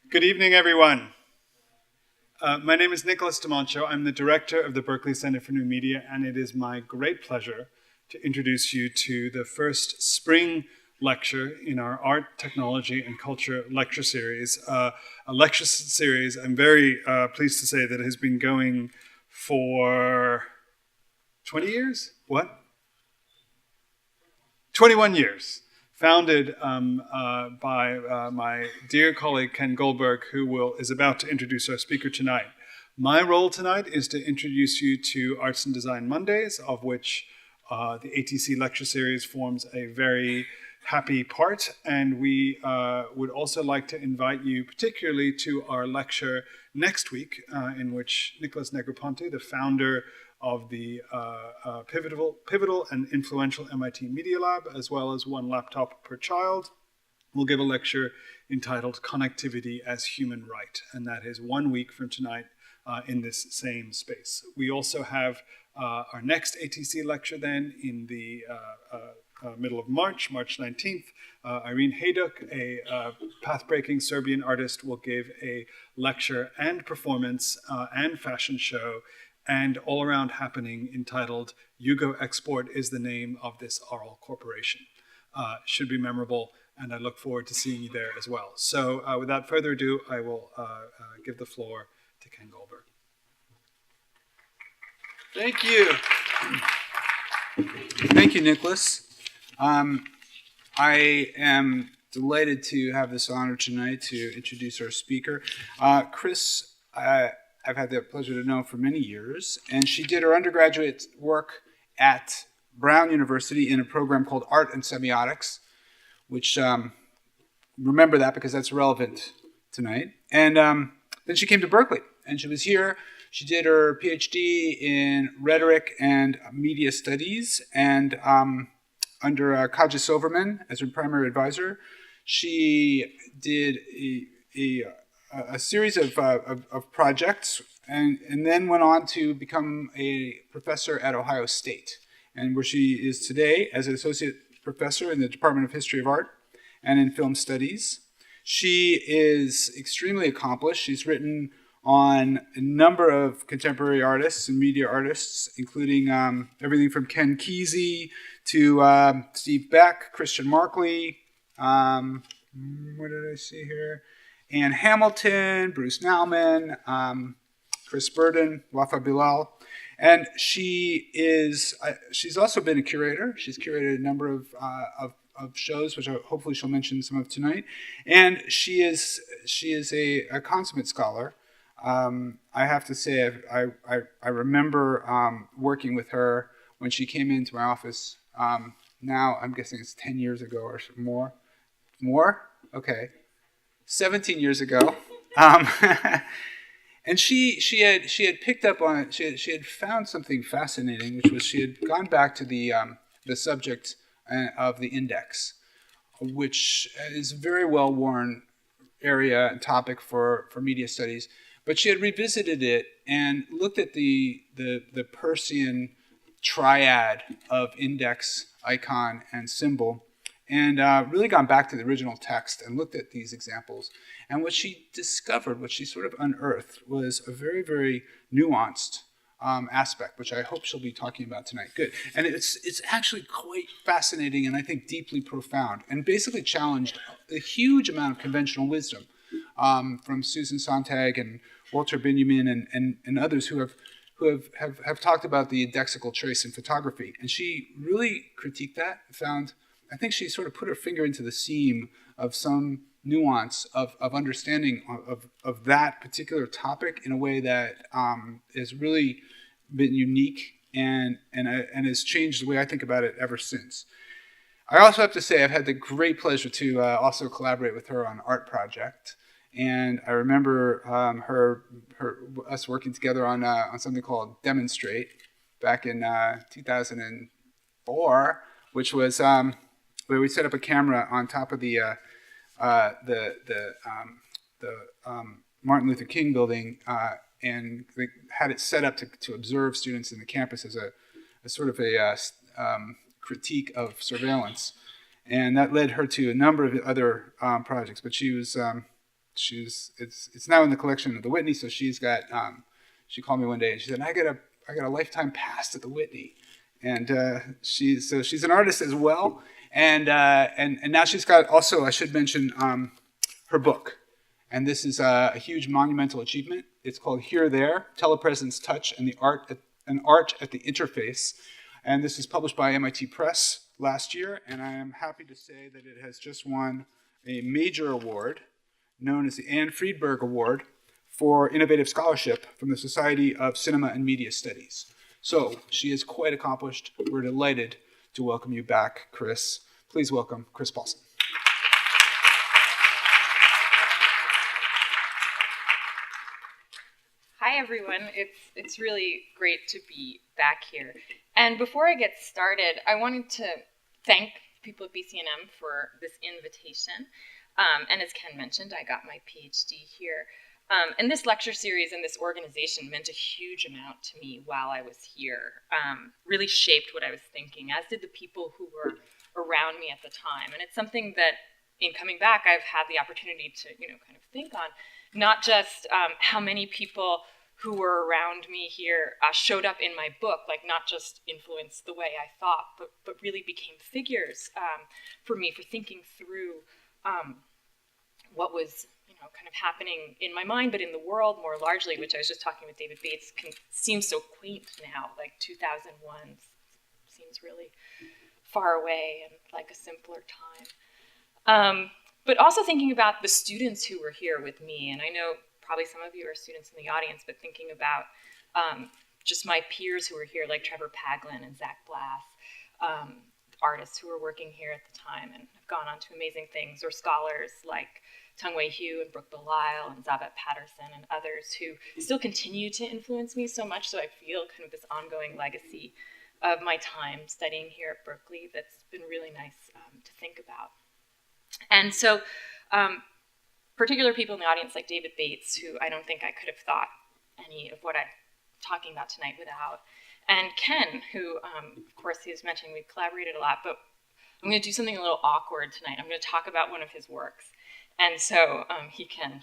Good evening, everyone. My name is Nicholas DiMancio. I'm the director of the Berkeley Center for New Media, and it is my great pleasure to introduce you to the first spring lecture in our Art, Technology, and Culture lecture series. A lecture series I'm very pleased to say that has been going for 20 years? What? 21 years. Founded by my dear colleague Ken Goldberg, who is about to introduce our speaker tonight. My role tonight is to introduce you to Arts and Design Mondays, of which the ATC lecture series forms a very happy part. And we would also like to invite you particularly to our lecture next week, in which Nicholas Negroponte, the founder of the pivotal and influential MIT Media Lab, as well as One Laptop Per Child, will give a lecture entitled Connectivity as Human Right, and that is 1 week from tonight in this same space. We also have our next ATC lecture then in the middle of March 19th. Irene Hajduk, a path-breaking Serbian artist, will give a lecture and performance and fashion show and all-around happening entitled Yugo Export is the name of this oral corporation. Should be memorable, and I look forward to seeing you there as well. So without further ado, I will give the floor to Ken Goldberg. Thank you. Thank you, Nicholas. I am delighted to have this honor tonight to introduce our speaker. Kris, I've had the pleasure to know for many years, and she did her undergraduate work at Brown University in a program called Art and Semiotics, which, remember that because that's relevant tonight. And then she came to Berkeley, and she was here. She did her PhD in rhetoric and media studies, and under Kaja Silverman as her primary advisor, she did a series of projects, and then went on to become a professor at Ohio State, and where she is today as an associate professor in the Department of History of Art and in Film Studies. She is extremely accomplished. She's written on a number of contemporary artists and media artists, including everything from Ken Kesey to Steve Beck, Christian Markley, what did I see here? Anne Hamilton, Bruce Nauman, Chris Burden, Wafa Bilal. And she's also been a curator. She's curated a number of shows, which hopefully she'll mention some of tonight. And she is a consummate scholar. I have to say, I remember working with her when she came into my office. Now I'm guessing it's 10 years ago or more. More? Okay. 17 years ago, and she had picked up on it. She had found something fascinating, which was she had gone back to the subject of the index, which is a very well worn area and topic for media studies. But she had revisited it and looked at the Peircean triad of index, icon, and symbol, and really gone back to the original text and looked at these examples. And what she discovered, what she sort of unearthed, was a very, very nuanced aspect, which I hope she'll be talking about tonight. Good. And it's actually quite fascinating and I think deeply profound, and basically challenged a huge amount of conventional wisdom from Susan Sontag and Walter Benjamin and others who have talked about the indexical trace in photography. And she really critiqued that and found, I think she sort of put her finger into the seam of some nuance of understanding of that particular topic in a way that has really been unique and has changed the way I think about it ever since. I also have to say I've had the great pleasure to also collaborate with her on an art project, and I remember us working together on something called Demonstrate back in 2004, which was where we set up a camera on top of the Martin Luther King building, and they had it set up to observe students in the campus as a sort of a critique of surveillance. And that led her to a number of other projects. But she was it's now in the collection of the Whitney. So she's got. She called me one day and she said, I got a lifetime pass to the Whitney, and she's an artist as well. And now she's got also, I should mention, her book. And this is a huge monumental achievement. It's called Here There, Telepresence, Touch, and an Art at the Interface. And this was published by MIT Press last year. And I am happy to say that it has just won a major award known as the Anne Friedberg Award for Innovative Scholarship from the Society of Cinema and Media Studies. So she is quite accomplished. We're delighted to welcome you back, Kris. Please welcome Kris Paulsen. Hi, everyone. It's really great to be back here. And before I get started, I wanted to thank people at BCNM for this invitation. And as Ken mentioned, I got my PhD here. And this lecture series and this organization meant a huge amount to me while I was here. Really shaped what I was thinking, as did the people who were around me at the time. And it's something that, in coming back, I've had the opportunity to, kind of think on. Not just how many people who were around me here showed up in my book, like not just influenced the way I thought, but really became figures for me for thinking through what was kind of happening in my mind, but in the world more largely, which I was just talking with David Bates, seems so quaint now, like 2001 seems really far away and like a simpler time. But also thinking about the students who were here with me, and I know probably some of you are students in the audience, but thinking about just my peers who were here, like Trevor Paglin and Zach Blass, artists who were working here at the time and have gone on to amazing things, or scholars like Tung-Wei Hugh and Brooke Belisle and Zabet Patterson and others who still continue to influence me so much, so I feel kind of this ongoing legacy of my time studying here at Berkeley that's been really nice to think about. And so particular people in the audience like David Bates, who I don't think I could have thought any of what I'm talking about tonight without, and Ken, who, of course, he was mentioning we've collaborated a lot, but I'm going to do something a little awkward tonight. I'm going to talk about one of his works, and so he can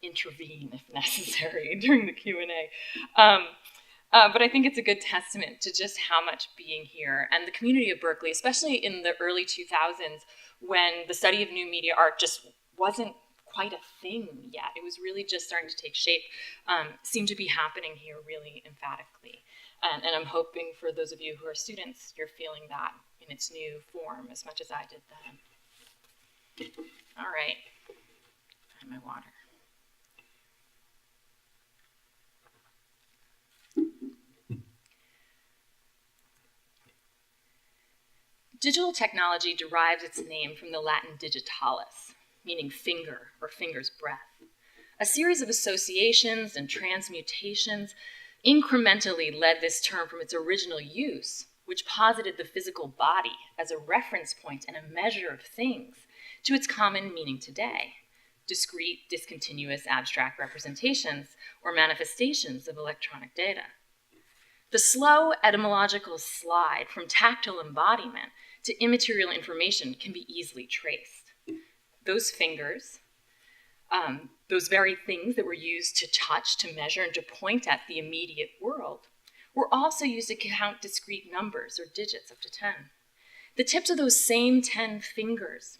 intervene if necessary during the Q&A. But I think it's a good testament to just how much being here and the community of Berkeley, especially in the early 2000s, when the study of new media art just wasn't quite a thing yet. It was really just starting to take shape, seemed to be happening here really emphatically. And I'm hoping for those of you who are students, you're feeling that in its new form as much as I did then. All right, and my water. Digital technology derives its name from the Latin digitalis, meaning finger or finger's breadth. A series of associations and transmutations incrementally led this term from its original use, which posited the physical body as a reference point and a measure of things, to its common meaning today: discrete, discontinuous, abstract representations or manifestations of electronic data. The slow etymological slide from tactile embodiment to immaterial information can be easily traced. Those fingers, those very things that were used to touch, to measure, and to point at the immediate world, were also used to count discrete numbers or digits up to 10. The tips of those same 10 fingers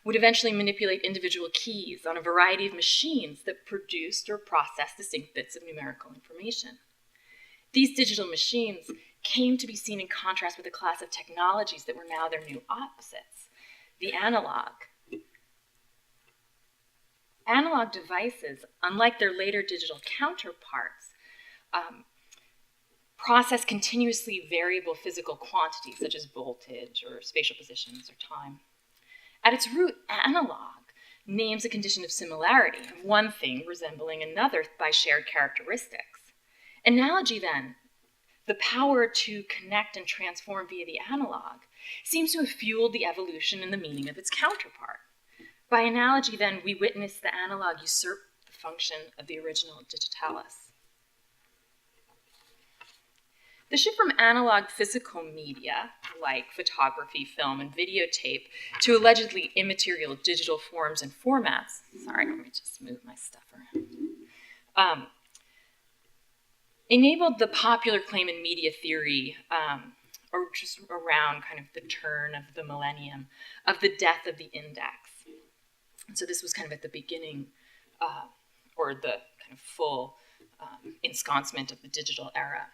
would eventually manipulate individual keys on a variety of machines that produced or processed distinct bits of numerical information. These digital machines came to be seen in contrast with a class of technologies that were now their new opposites: the analog. Analog devices, unlike their later digital counterparts, process continuously variable physical quantities such as voltage or spatial positions or time. At its root, analog names a condition of similarity, of one thing resembling another by shared characteristics. Analogy, then, the power to connect and transform via the analog, seems to have fueled the evolution in the meaning of its counterpart. By analogy, then, we witness the analog usurp the function of the original digitalis. The shift from analog physical media, like photography, film, and videotape, to allegedly immaterial digital forms and formats, sorry, let me just move my stuff around, enabled the popular claim in media theory, or just around kind of the turn of the millennium, of the death of the index. And so this was kind of at the beginning, or the kind of full ensconcement of the digital era.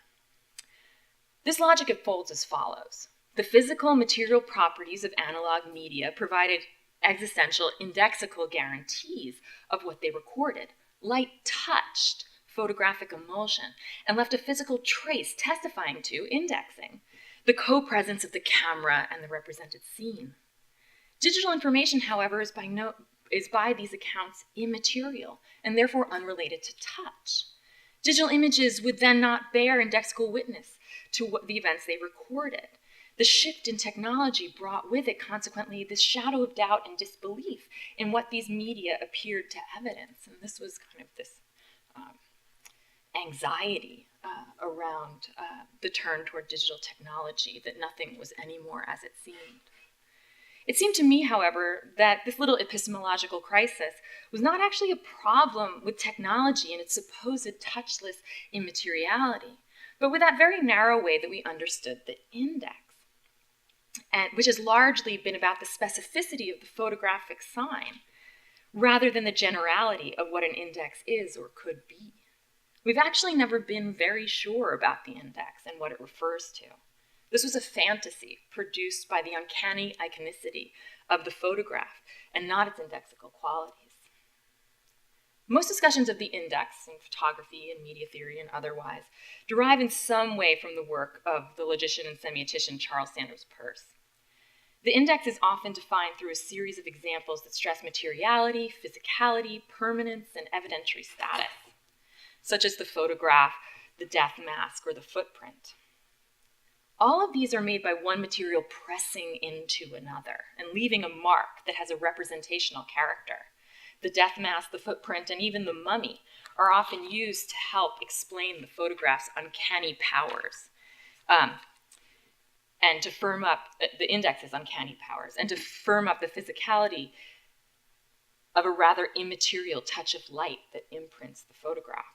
This logic unfolds as follows. The physical material properties of analog media provided existential indexical guarantees of what they recorded. Light touched photographic emulsion and left a physical trace testifying to indexing, the co-presence of the camera and the represented scene. Digital information, however, is by these accounts immaterial and therefore unrelated to touch. Digital images would then not bear indexical witness to the events they recorded. The shift in technology brought with it, consequently, this shadow of doubt and disbelief in what these media appeared to evidence. And this was kind of this anxiety around the turn toward digital technology, that nothing was anymore as it seemed. It seemed to me, however, that this little epistemological crisis was not actually a problem with technology and its supposed touchless immateriality, but with that very narrow way that we understood the index, and which has largely been about the specificity of the photographic sign, rather than the generality of what an index is or could be. We've actually never been very sure about the index and what it refers to. This was a fantasy produced by the uncanny iconicity of the photograph and not its indexical qualities. Most discussions of the index in photography and media theory and otherwise derive in some way from the work of the logician and semiotician Charles Sanders Peirce. The index is often defined through a series of examples that stress materiality, physicality, permanence, and evidentiary status, such as the photograph, the death mask, or the footprint. All of these are made by one material pressing into another and leaving a mark that has a representational character. The death mask, the footprint, and even the mummy are often used to help explain the photograph's uncanny powers, and to firm up the index's uncanny powers, and to firm up the physicality of a rather immaterial touch of light that imprints the photograph.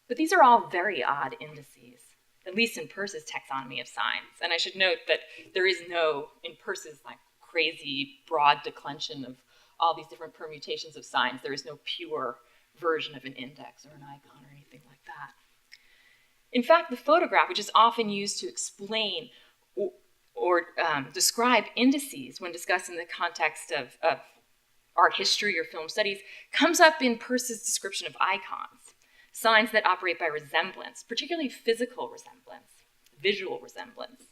But these are all very odd indices, at least in Peirce's taxonomy of signs. And I should note that there is no, in Peirce's like crazy broad declension of all these different permutations of signs, there is no pure version of an index or an icon or anything like that. In fact, the photograph, which is often used to explain or describe indices when discussed in the context of art history or film studies, comes up in Peirce's description of icons, signs that operate by resemblance, particularly physical resemblance, visual resemblance.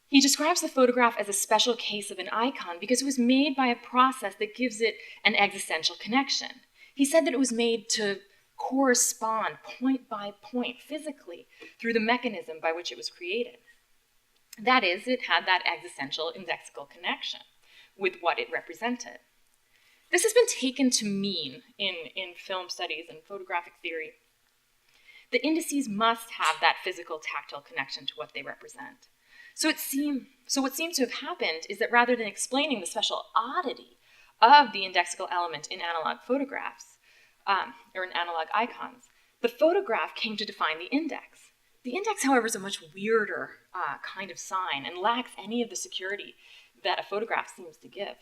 He describes the photograph as a special case of an icon because it was made by a process that gives it an existential connection. He said that it was made to correspond point by point physically through the mechanism by which it was created. That is, it had that existential indexical connection with what it represented. This has been taken to mean in film studies and photographic theory that indices must have that physical tactile connection to what they represent. So what seems to have happened is that rather than explaining the special oddity of the indexical element in analog photographs, or in analog icons, the photograph came to define the index. The index, however, is a much weirder kind of sign and lacks any of the security that a photograph seems to give.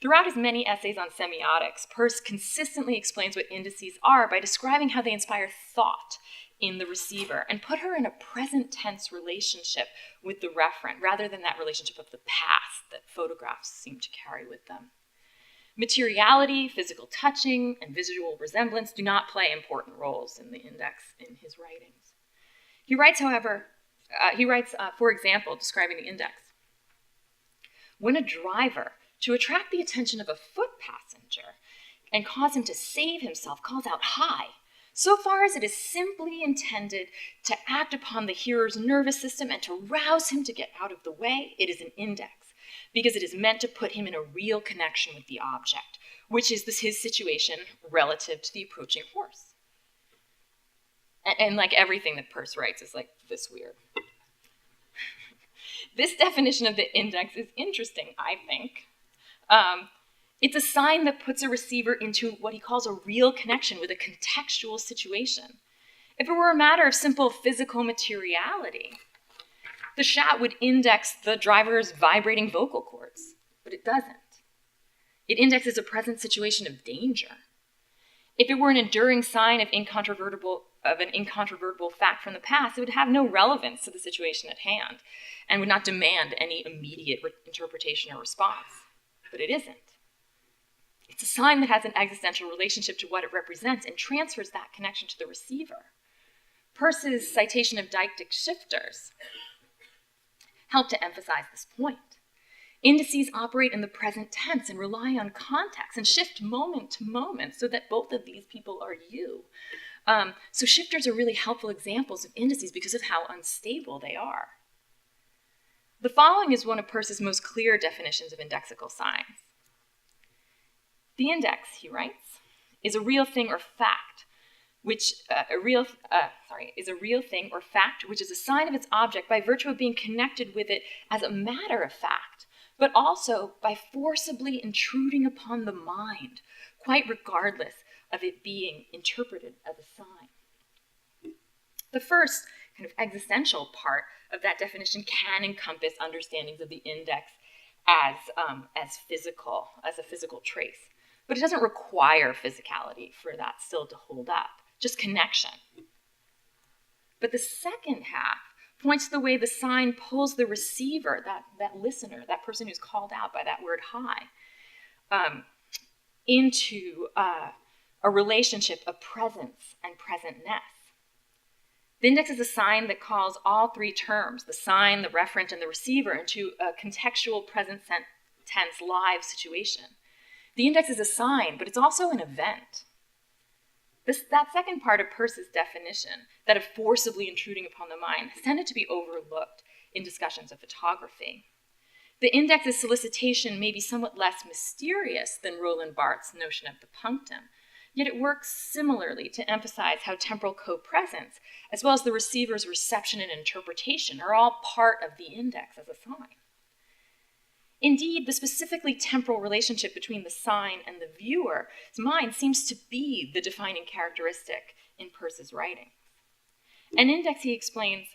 Throughout his many essays on semiotics, Peirce consistently explains what indices are by describing how they inspire thought in the receiver and put her in a present tense relationship with the referent rather than that relationship of the past that photographs seem to carry with them. Materiality, physical touching, and visual resemblance do not play important roles in the index in his writings. He writes, for example, describing the index. When a driver, to attract the attention of a foot passenger and cause him to save himself, calls out "hi," so far as it is simply intended to act upon the hearer's nervous system and to rouse him to get out of the way, it is an index, because it is meant to put him in a real connection with the object, which is his situation relative to the approaching horse. And like everything that Peirce writes is like this weird. This definition of the index is interesting, I think. It's a sign that puts a receiver into what he calls a real connection with a contextual situation. If it were a matter of simple physical materiality, the shot would index the driver's vibrating vocal cords, but it doesn't. It indexes a present situation of danger. If it were an enduring sign of an incontrovertible fact from the past, it would have no relevance to the situation at hand and would not demand any immediate interpretation or response. But it isn't. It's a sign that has an existential relationship to what it represents and transfers that connection to the receiver. Peirce's citation of deictic shifters helped to emphasize this point. Indices operate in the present tense and rely on context and shift moment to moment so that both of these people are you. So shifters are really helpful examples of indices because of how unstable they are. The following is one of Peirce's most clear definitions of indexical signs. The index, he writes, is a real thing or fact, which is a real thing or fact which is a sign of its object by virtue of being connected with it as a matter of fact, but also by forcibly intruding upon the mind, quite regardless of it being interpreted as a sign. The first kind of existential part of that definition can encompass understandings of the index as a physical trace. But it doesn't require physicality for that still to hold up, just connection. But the second half points to the way the sign pulls the receiver, that listener, that person who's called out by that word hi, into a relationship of presence and presentness. The index is a sign that calls all three terms, the sign, the referent, and the receiver, into a contextual present tense live situation. The index is a sign, but it's also an event. That second part of Peirce's definition, that of forcibly intruding upon the mind, has tended to be overlooked in discussions of photography. The index's solicitation may be somewhat less mysterious than Roland Barthes' notion of the punctum, yet it works similarly to emphasize how temporal co-presence, as well as the receiver's reception and interpretation, are all part of the index as a sign. Indeed, the specifically temporal relationship between the sign and the viewer's mind seems to be the defining characteristic in Peirce's writing. An index, he explains,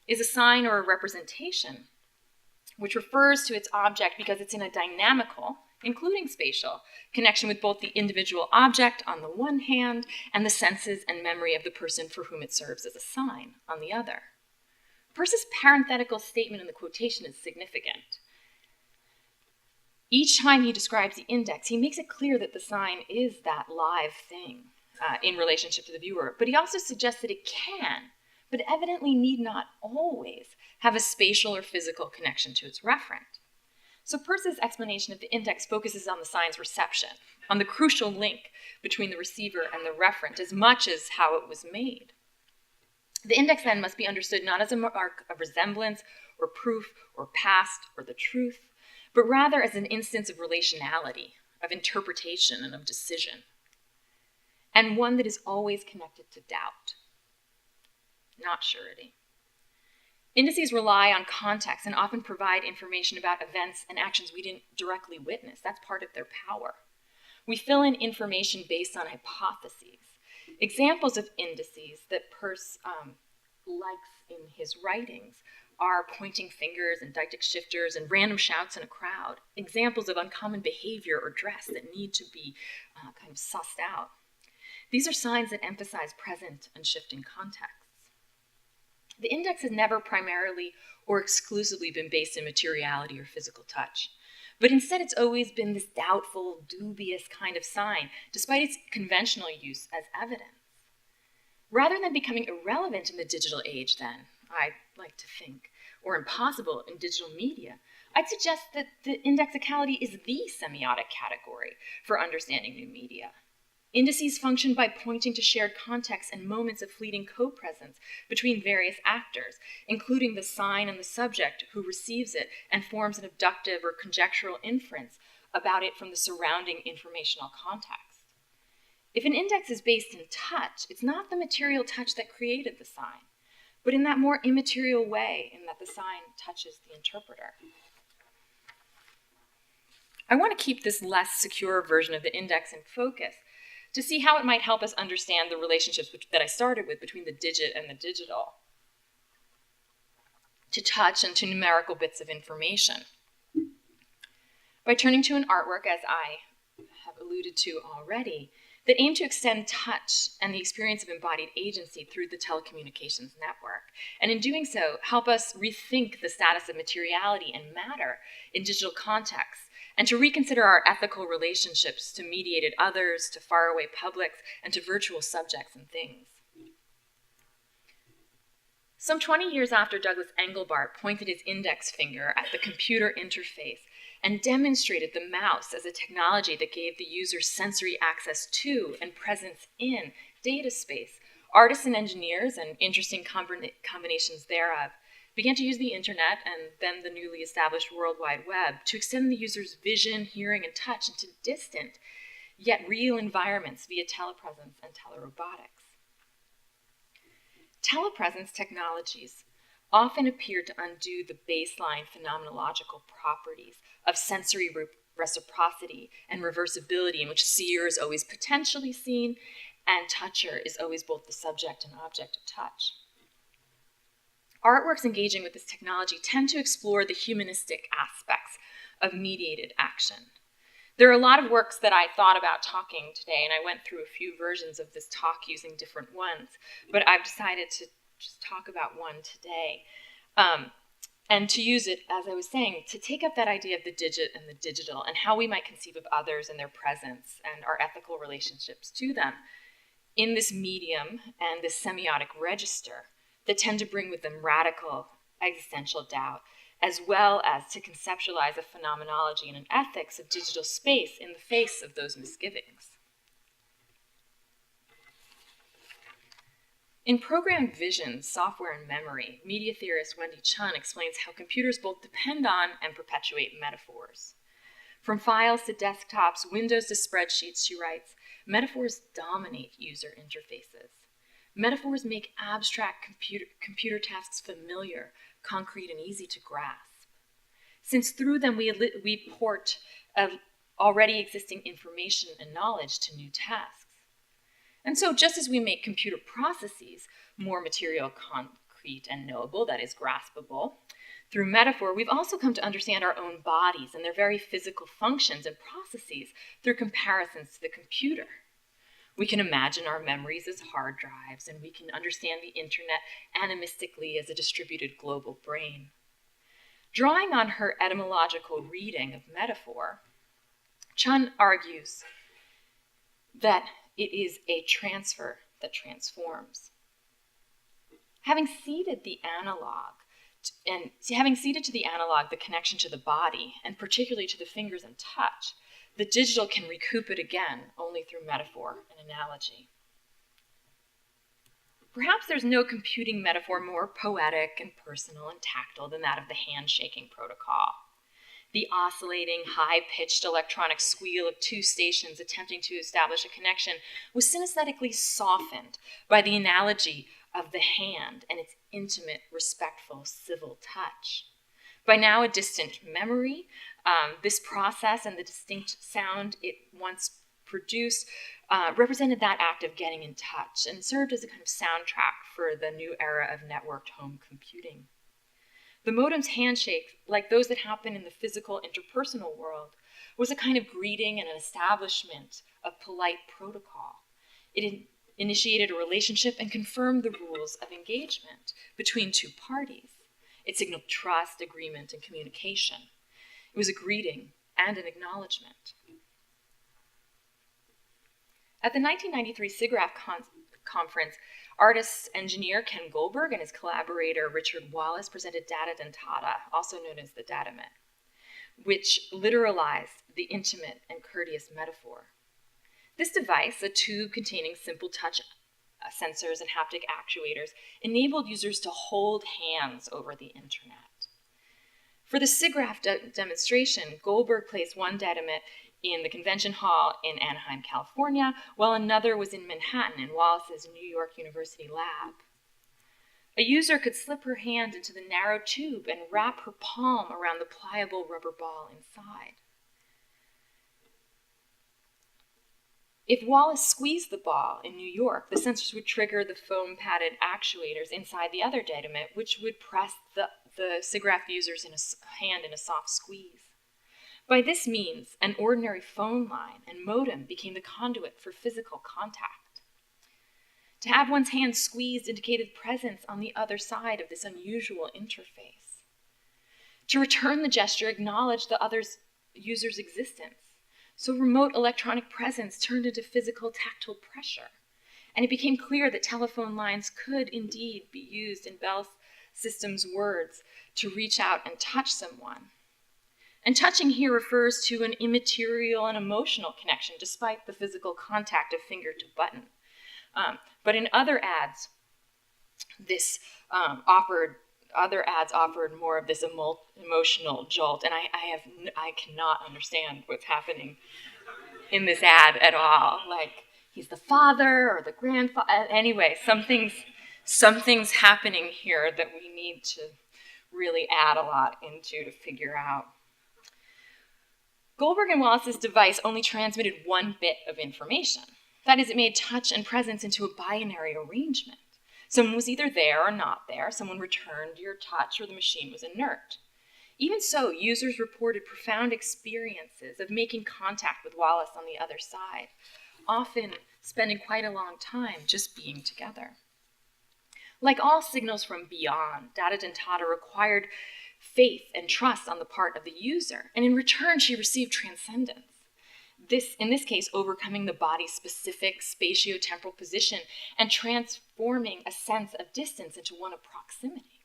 is a sign or a representation which refers to its object because it's in a dynamical, including spatial, connection with both the individual object on the one hand and the senses and memory of the person for whom it serves as a sign on the other. Peirce's parenthetical statement in the quotation is significant. Each time he describes the index, he makes it clear that the sign is that live thing in relationship to the viewer, but he also suggests that it can, but evidently need not always, have a spatial or physical connection to its referent. So Peirce's explanation of the index focuses on the sign's reception, on the crucial link between the receiver and the referent, as much as how it was made. The index then must be understood not as a mark of resemblance or proof or past or the truth, but rather as an instance of relationality, of interpretation, and of decision, and one that is always connected to doubt, not surety. Indices rely on context and often provide information about events and actions we didn't directly witness. That's part of their power. We fill in information based on hypotheses. Examples of indices that Peirce likes in his writings are pointing fingers and deictic shifters and random shouts in a crowd, examples of uncommon behavior or dress that need to be kind of sussed out. These are signs that emphasize present and shifting contexts. The index has never primarily or exclusively been based in materiality or physical touch, but instead it's always been this doubtful, dubious kind of sign, despite its conventional use as evidence. Rather than becoming irrelevant in the digital age then, I'd like to think, or impossible in digital media, I'd suggest that the indexicality is the semiotic category for understanding new media. Indices function by pointing to shared contexts and moments of fleeting co-presence between various actors, including the sign and the subject who receives it and forms an abductive or conjectural inference about it from the surrounding informational context. If an index is based in touch, it's not the material touch that created the sign, but in that more immaterial way in that the sign touches the interpreter. I want to keep this less secure version of the index in focus to see how it might help us understand the relationships that I started with between the digit and the digital, to touch and to numerical bits of information. By turning to an artwork, as I have alluded to already, that aim to extend touch and the experience of embodied agency through the telecommunications network. And in doing so, help us rethink the status of materiality and matter in digital contexts, and to reconsider our ethical relationships to mediated others, to faraway publics, and to virtual subjects and things. Some 20 years after Douglas Engelbart pointed his index finger at the computer interface and demonstrated the mouse as a technology that gave the user sensory access to and presence in data space, artists and engineers, and interesting combinations thereof, began to use the internet and then the newly established World Wide Web to extend the user's vision, hearing, and touch into distant, yet real environments via telepresence and telerobotics. Telepresence technologies often appear to undo the baseline phenomenological properties of sensory reciprocity and reversibility, in which seer is always potentially seen and toucher is always both the subject and object of touch. Artworks engaging with this technology tend to explore the humanistic aspects of mediated action. There are a lot of works that I thought about talking today, and I went through a few versions of this talk using different ones, but I've decided to just talk about one today. And to use it, as I was saying, to take up that idea of the digit and the digital and how we might conceive of others and their presence and our ethical relationships to them in this medium and this semiotic register that tend to bring with them radical existential doubt, as well as to conceptualize a phenomenology and an ethics of digital space in the face of those misgivings. In Programmed Visions, Software and Memory, media theorist Wendy Chun explains how computers both depend on and perpetuate metaphors. From files to desktops, windows to spreadsheets, she writes, metaphors dominate user interfaces. Metaphors make abstract computer tasks familiar, concrete, and easy to grasp. Since through them we port already existing information and knowledge to new tasks. And so just as we make computer processes more material, concrete, and knowable, that is graspable, through metaphor, we've also come to understand our own bodies and their very physical functions and processes through comparisons to the computer. We can imagine our memories as hard drives, and we can understand the internet animistically as a distributed global brain. Drawing on her etymological reading of metaphor, Chun argues that it is a transfer that transforms. Having ceded to the analog the connection to the body, and particularly to the fingers and touch, the digital can recoup it again only through metaphor and analogy. Perhaps there's no computing metaphor more poetic and personal and tactile than that of the handshaking protocol. The oscillating, high-pitched electronic squeal of two stations attempting to establish a connection was synesthetically softened by the analogy of the hand and its intimate, respectful, civil touch. By now a distant memory, this process and the distinct sound it once produced represented that act of getting in touch and served as a kind of soundtrack for the new era of networked home computing. The modem's handshake, like those that happen in the physical interpersonal world, was a kind of greeting and an establishment of polite protocol. It initiated a relationship and confirmed the rules of engagement between two parties. It signaled trust, agreement, and communication. It was a greeting and an acknowledgement. At the 1993 SIGGRAPH conference, artist engineer Ken Goldberg and his collaborator Richard Wallace presented data dentata, also known as the datamet, which literalized the intimate and courteous metaphor. This device, a tube containing simple touch sensors and haptic actuators, enabled users to hold hands over the internet. For the SIGGRAPH demonstration, Goldberg placed one datamit in the convention hall in Anaheim, California, while another was in Manhattan in Wallace's New York University lab. A user could slip her hand into the narrow tube and wrap her palm around the pliable rubber ball inside. If Wallace squeezed the ball in New York, the sensors would trigger the foam-padded actuators inside the other datamit, which would press the SIGGRAPH user's hand in a soft squeeze. By this means, an ordinary phone line and modem became the conduit for physical contact. To have one's hand squeezed indicated presence on the other side of this unusual interface. To return the gesture acknowledged the other user's existence. So remote electronic presence turned into physical tactile pressure. And it became clear that telephone lines could indeed be used in Bell System's words to reach out and touch someone. And touching here refers to an immaterial and emotional connection despite the physical contact of finger to button. But in other ads, other ads offered more of this emotional jolt, and I cannot understand what's happening in this ad at all. Like, he's the father or the grandfather. Anyway, something's happening here that we need to really add a lot into to figure out. Goldberg and Wallace's device only transmitted one bit of information. That is, it made touch and presence into a binary arrangement. Someone was either there or not there. Someone returned your touch or the machine was inert. Even so, users reported profound experiences of making contact with Wallace on the other side, often spending quite a long time just being together. Like all signals from beyond, data dentata required faith and trust on the part of the user, and in return she received transcendence. In this case, overcoming the body's specific spatio-temporal position and transforming a sense of distance into one of proximity.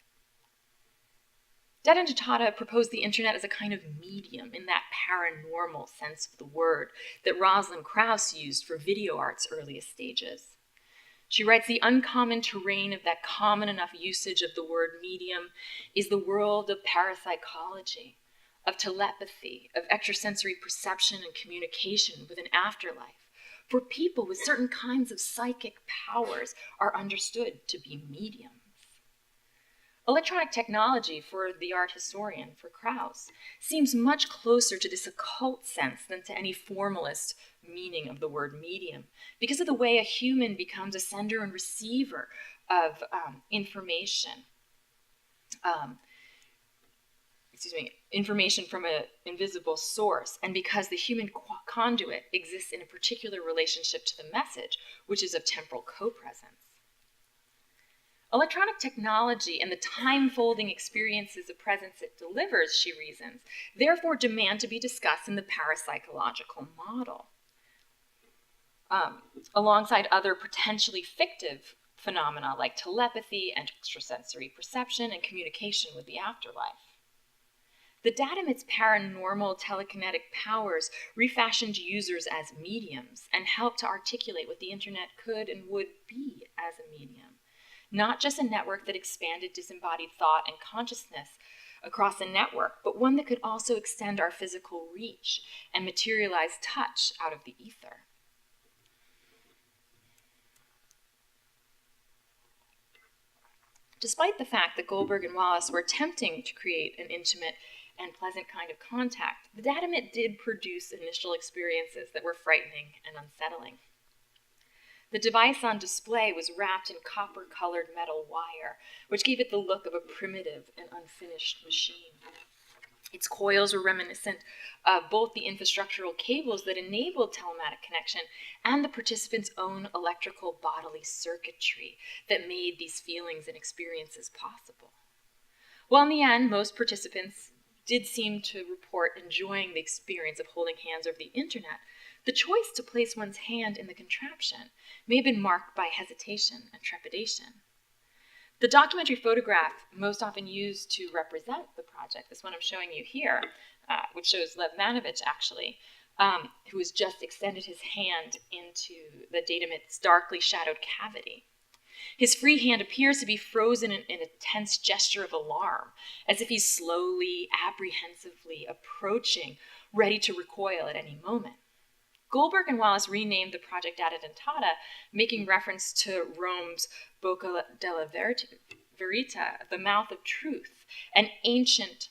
Data dentata proposed the internet as a kind of medium in that paranormal sense of the word that Rosalind Krauss used for video art's earliest stages. She writes, the uncommon terrain of that common enough usage of the word medium is the world of parapsychology, of telepathy, of extrasensory perception and communication with an afterlife, for people with certain kinds of psychic powers are understood to be mediums. Electronic technology, for the art historian, for Krauss, seems much closer to this occult sense than to any formalist meaning of the word medium, because of the way a human becomes a sender and receiver of information. Information from an invisible source, and because the human conduit exists in a particular relationship to the message, which is of temporal co-presence. Electronic technology and the time-folding experiences of presence it delivers, she reasons, therefore demand to be discussed in the parapsychological model, alongside other potentially fictive phenomena like telepathy and extrasensory perception and communication with the afterlife. The datamit's paranormal telekinetic powers refashioned users as mediums and helped to articulate what the internet could and would be as a medium. Not just a network that expanded disembodied thought and consciousness across a network, but one that could also extend our physical reach and materialize touch out of the ether. Despite the fact that Goldberg and Wallace were attempting to create an intimate and pleasant kind of contact, the datamit did produce initial experiences that were frightening and unsettling. The device on display was wrapped in copper-colored metal wire, which gave it the look of a primitive and unfinished machine. Its coils were reminiscent of both the infrastructural cables that enabled telematic connection and the participants' own electrical bodily circuitry that made these feelings and experiences possible. Well, in the end, most participants did seem to report enjoying the experience of holding hands over the internet. The choice to place one's hand in the contraption may have been marked by hesitation and trepidation. The documentary photograph most often used to represent the project, this one I'm showing you here, which shows Lev Manovich actually, who has just extended his hand into the datamit's darkly shadowed cavity. His free hand appears to be frozen in a tense gesture of alarm, as if he's slowly, apprehensively approaching, ready to recoil at any moment. Goldberg and Wallace renamed the project Data Dentata, making reference to Rome's Bocca della Verita, the mouth of truth, an ancient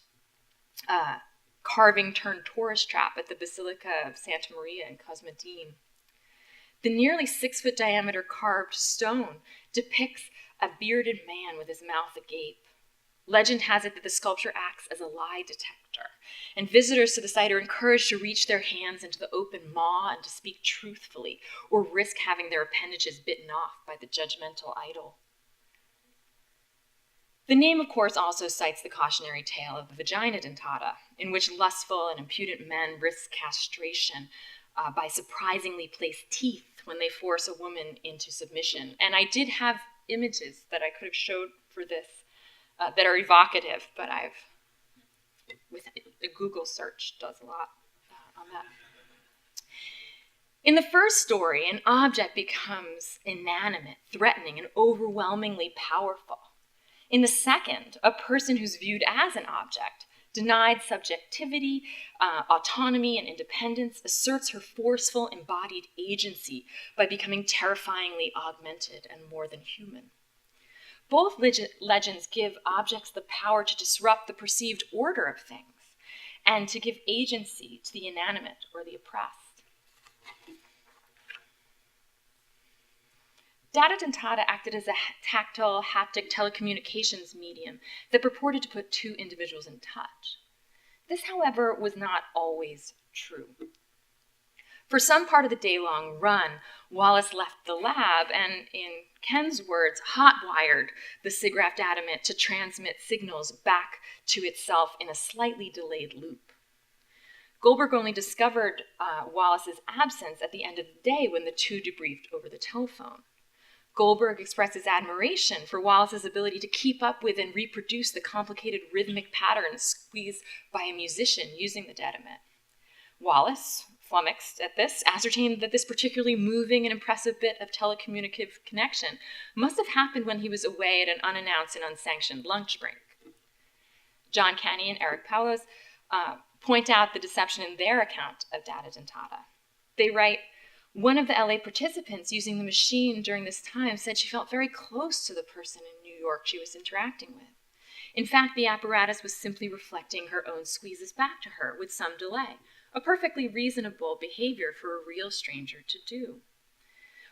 carving turned tourist trap at the Basilica of Santa Maria in Cosmedine. The nearly 6-foot diameter carved stone depicts a bearded man with his mouth agape. Legend has it that the sculpture acts as a lie detector, and visitors to the site are encouraged to reach their hands into the open maw and to speak truthfully, or risk having their appendages bitten off by the judgmental idol. The name, of course, also cites the cautionary tale of the vagina dentata, in which lustful and impudent men risk castration by surprisingly placed teeth when they force a woman into submission. And I did have images that I could have showed for this that are evocative, but with a Google search does a lot on that. In the first story, an object becomes inanimate, threatening, and overwhelmingly powerful. In the second, a person who's viewed as an object, denied subjectivity, autonomy, and independence, asserts her forceful embodied agency by becoming terrifyingly augmented and more than human. Both legends give objects the power to disrupt the perceived order of things and to give agency to the inanimate or the oppressed. Data Dentata acted as a tactile, haptic telecommunications medium that purported to put two individuals in touch. This, however, was not always true. For some part of the day-long run, Wallace left the lab and, in Ken's words, hot-wired the SIGGRAPH datamit to transmit signals back to itself in a slightly delayed loop. Goldberg only discovered Wallace's absence at the end of the day when the two debriefed over the telephone. Goldberg expresses admiration for Wallace's ability to keep up with and reproduce the complicated rhythmic patterns squeezed by a musician using the datamit. Wallace, flummoxed at this, ascertained that this particularly moving and impressive bit of telecommunicative connection must have happened when he was away at an unannounced and unsanctioned lunch break. John Canny and Eric Paulos point out the deception in their account of Data Dentata. They write, one of the LA participants using the machine during this time said she felt very close to the person in New York she was interacting with. In fact, the apparatus was simply reflecting her own squeezes back to her with some delay, a perfectly reasonable behavior for a real stranger to do.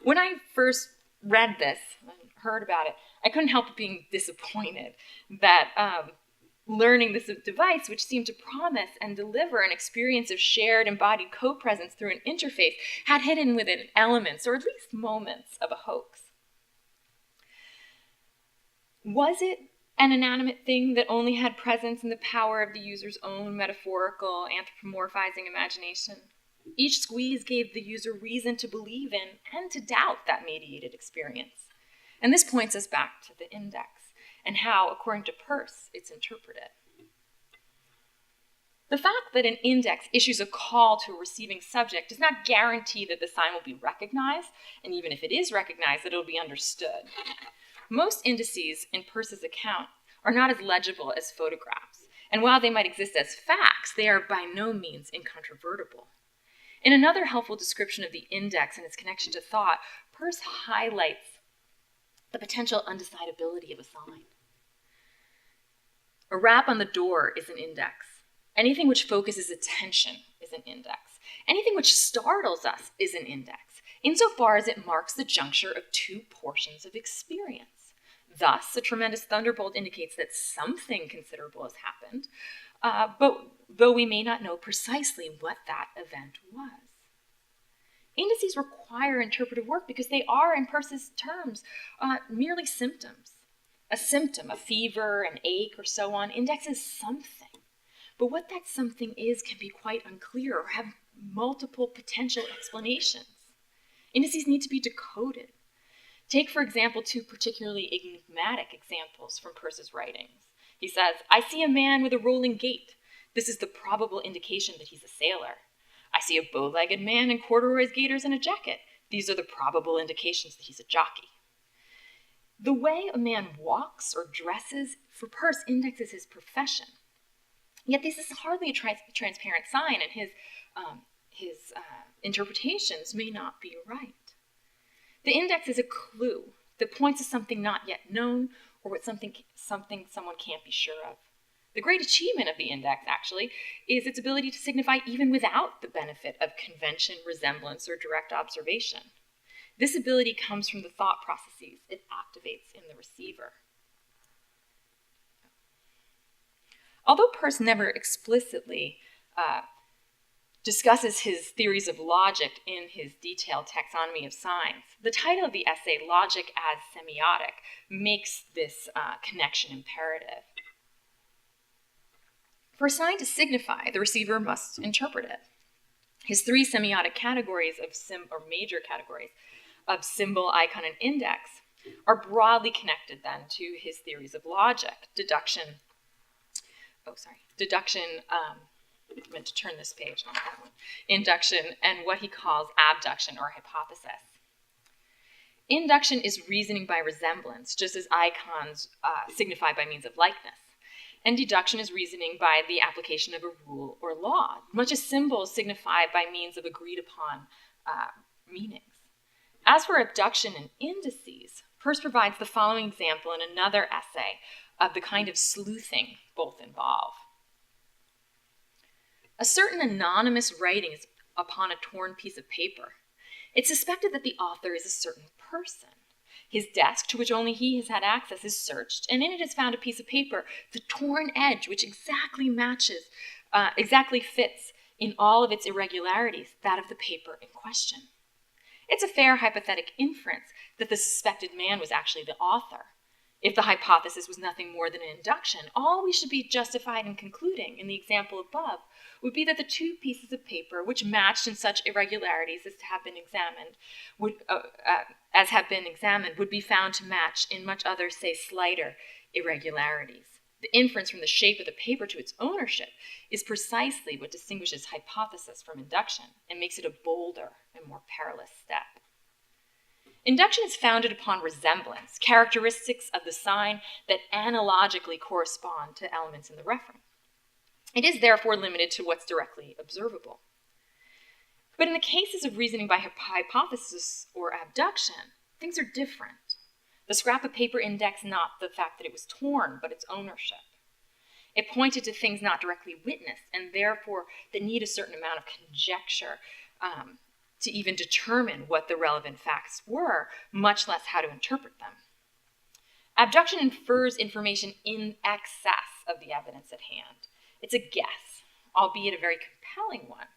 When I first read this and heard about it, I couldn't help but being disappointed that learning this device, which seemed to promise and deliver an experience of shared embodied co-presence through an interface, had hidden within elements, or at least moments, of a hoax. Was it an inanimate thing that only had presence in the power of the user's own metaphorical, anthropomorphizing imagination? Each squeeze gave the user reason to believe in and to doubt that mediated experience. And this points us back to the index and how, according to Peirce, it's interpreted. The fact that an index issues a call to a receiving subject does not guarantee that the sign will be recognized, and even if it is recognized, that it will be understood. Most indices in Peirce's account are not as legible as photographs, and while they might exist as facts, they are by no means incontrovertible. In another helpful description of the index and its connection to thought, Peirce highlights the potential undecidability of a sign. A rap on the door is an index. Anything which focuses attention is an index. Anything which startles us is an index, insofar as it marks the juncture of two portions of experience. Thus, a tremendous thunderbolt indicates that something considerable has happened, but though we may not know precisely what that event was. Indices require interpretive work because they are, in Peirce's terms, merely symptoms. A symptom, a fever, an ache, or so on, indexes something. But what that something is can be quite unclear or have multiple potential explanations. Indices need to be decoded. Take, for example, two particularly enigmatic examples from Peirce's writings. He says, I see a man with a rolling gait. This is the probable indication that he's a sailor. I see a bow-legged man in corduroys, gaiters, and a jacket. These are the probable indications that he's a jockey. The way a man walks or dresses, for Peirce, indexes his profession. Yet this is hardly a transparent sign, and his interpretations may not be right. The index is a clue that points to something not yet known, or what something someone can't be sure of. The great achievement of the index, actually, is its ability to signify even without the benefit of convention, resemblance, or direct observation. This ability comes from the thought processes it activates in the receiver. Although Peirce never explicitly discusses his theories of logic in his detailed taxonomy of signs, the title of the essay, Logic as Semiotic, makes this connection imperative. For a sign to signify, the receiver must interpret it. His three semiotic categories or major categories of symbol, icon, and index are broadly connected then to his theories of logic, deduction, I meant to turn this page, not that one, induction, and what he calls abduction or hypothesis. Induction is reasoning by resemblance, just as icons signify by means of likeness. And deduction is reasoning by the application of a rule or law, much as symbols signify by means of agreed upon meanings. As for abduction and indices, Peirce provides the following example in another essay of the kind of sleuthing both involve. A certain anonymous writing is upon a torn piece of paper. It's suspected that the author is a certain person. His desk, to which only he has had access, is searched, and in it is found a piece of paper, the torn edge, which exactly fits in all of its irregularities, that of the paper in question. It's a fair hypothetic inference that the suspected man was actually the author. If the hypothesis was nothing more than an induction, all we should be justified in concluding in the example above would be that the two pieces of paper, which matched in such irregularities as have been examined, would be found to match in much other, say, slighter irregularities. The inference from the shape of the paper to its ownership is precisely what distinguishes hypothesis from induction and makes it a bolder and more perilous step. Induction is founded upon resemblance, characteristics of the sign that analogically correspond to elements in the reference. It is therefore limited to what's directly observable. But in the cases of reasoning by hypothesis or abduction, things are different. The scrap of paper indexed not the fact that it was torn, but its ownership. It pointed to things not directly witnessed, and therefore that need a certain amount of conjecture to even determine what the relevant facts were, much less how to interpret them. Abduction infers information in excess of the evidence at hand. It's a guess, albeit a very compelling one,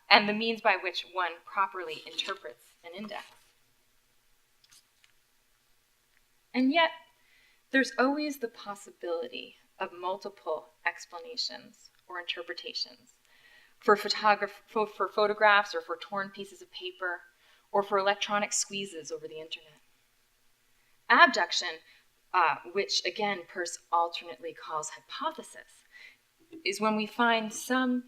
and the means by which one properly interprets an index. And yet, there's always the possibility of multiple explanations or interpretations for photographs or for torn pieces of paper or for electronic squeezes over the internet. Abduction, which again Peirce alternately calls hypothesis, is when we find some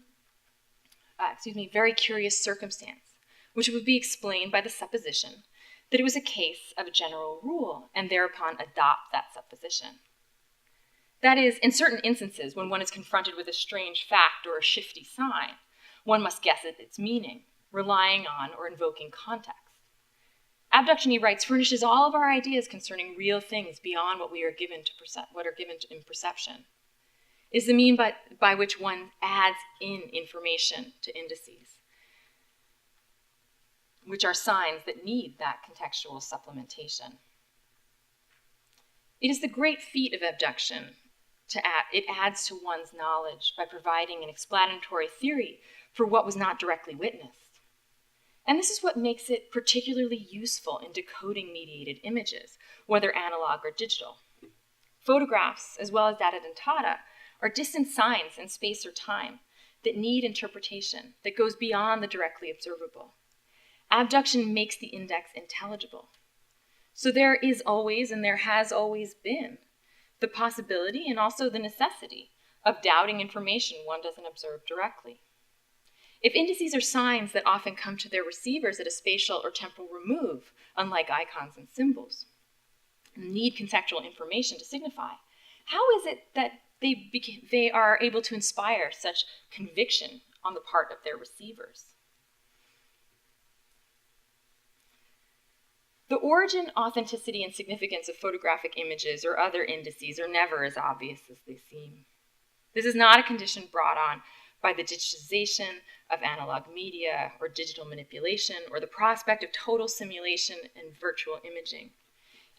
very curious circumstance, which would be explained by the supposition that it was a case of a general rule, and thereupon adopt that supposition. That is, in certain instances, when one is confronted with a strange fact or a shifty sign, one must guess at its meaning, relying on or invoking context. Abduction, he writes, furnishes all of our ideas concerning real things beyond what we are given in perception. It is the mean by which one adds in information to indices, which are signs that need that contextual supplementation. It is the great feat of abduction it adds to one's knowledge by providing an explanatory theory for what was not directly witnessed. And this is what makes it particularly useful in decoding mediated images, whether analog or digital. Photographs, as well as data dentata, are distant signs in space or time that need interpretation that goes beyond the directly observable. Abduction makes the index intelligible. So there is always, and there has always been, the possibility and also the necessity of doubting information one doesn't observe directly. If indices are signs that often come to their receivers at a spatial or temporal remove, unlike icons and symbols, and need contextual information to signify, how is it that they are able to inspire such conviction on the part of their receivers? The origin, authenticity, and significance of photographic images or other indices are never as obvious as they seem. This is not a condition brought on by the digitization of analog media or digital manipulation or the prospect of total simulation and virtual imaging.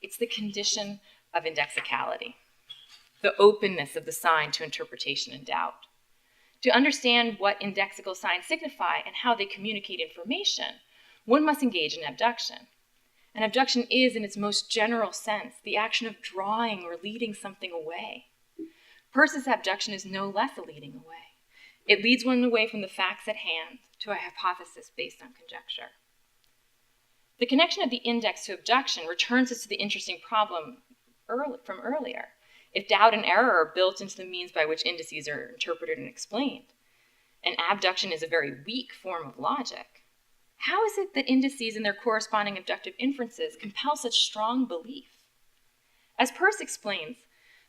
It's the condition of indexicality, the openness of the sign to interpretation and doubt. To understand what indexical signs signify and how they communicate information, one must engage in abduction. And abduction is, in its most general sense, the action of drawing or leading something away. Peirce's abduction is no less a leading away. It leads one away from the facts at hand to a hypothesis based on conjecture. The connection of the index to abduction returns us to the interesting problem from earlier. If doubt and error are built into the means by which indices are interpreted and explained, and abduction is a very weak form of logic, how is it that indices and their corresponding abductive inferences compel such strong belief? As Peirce explains,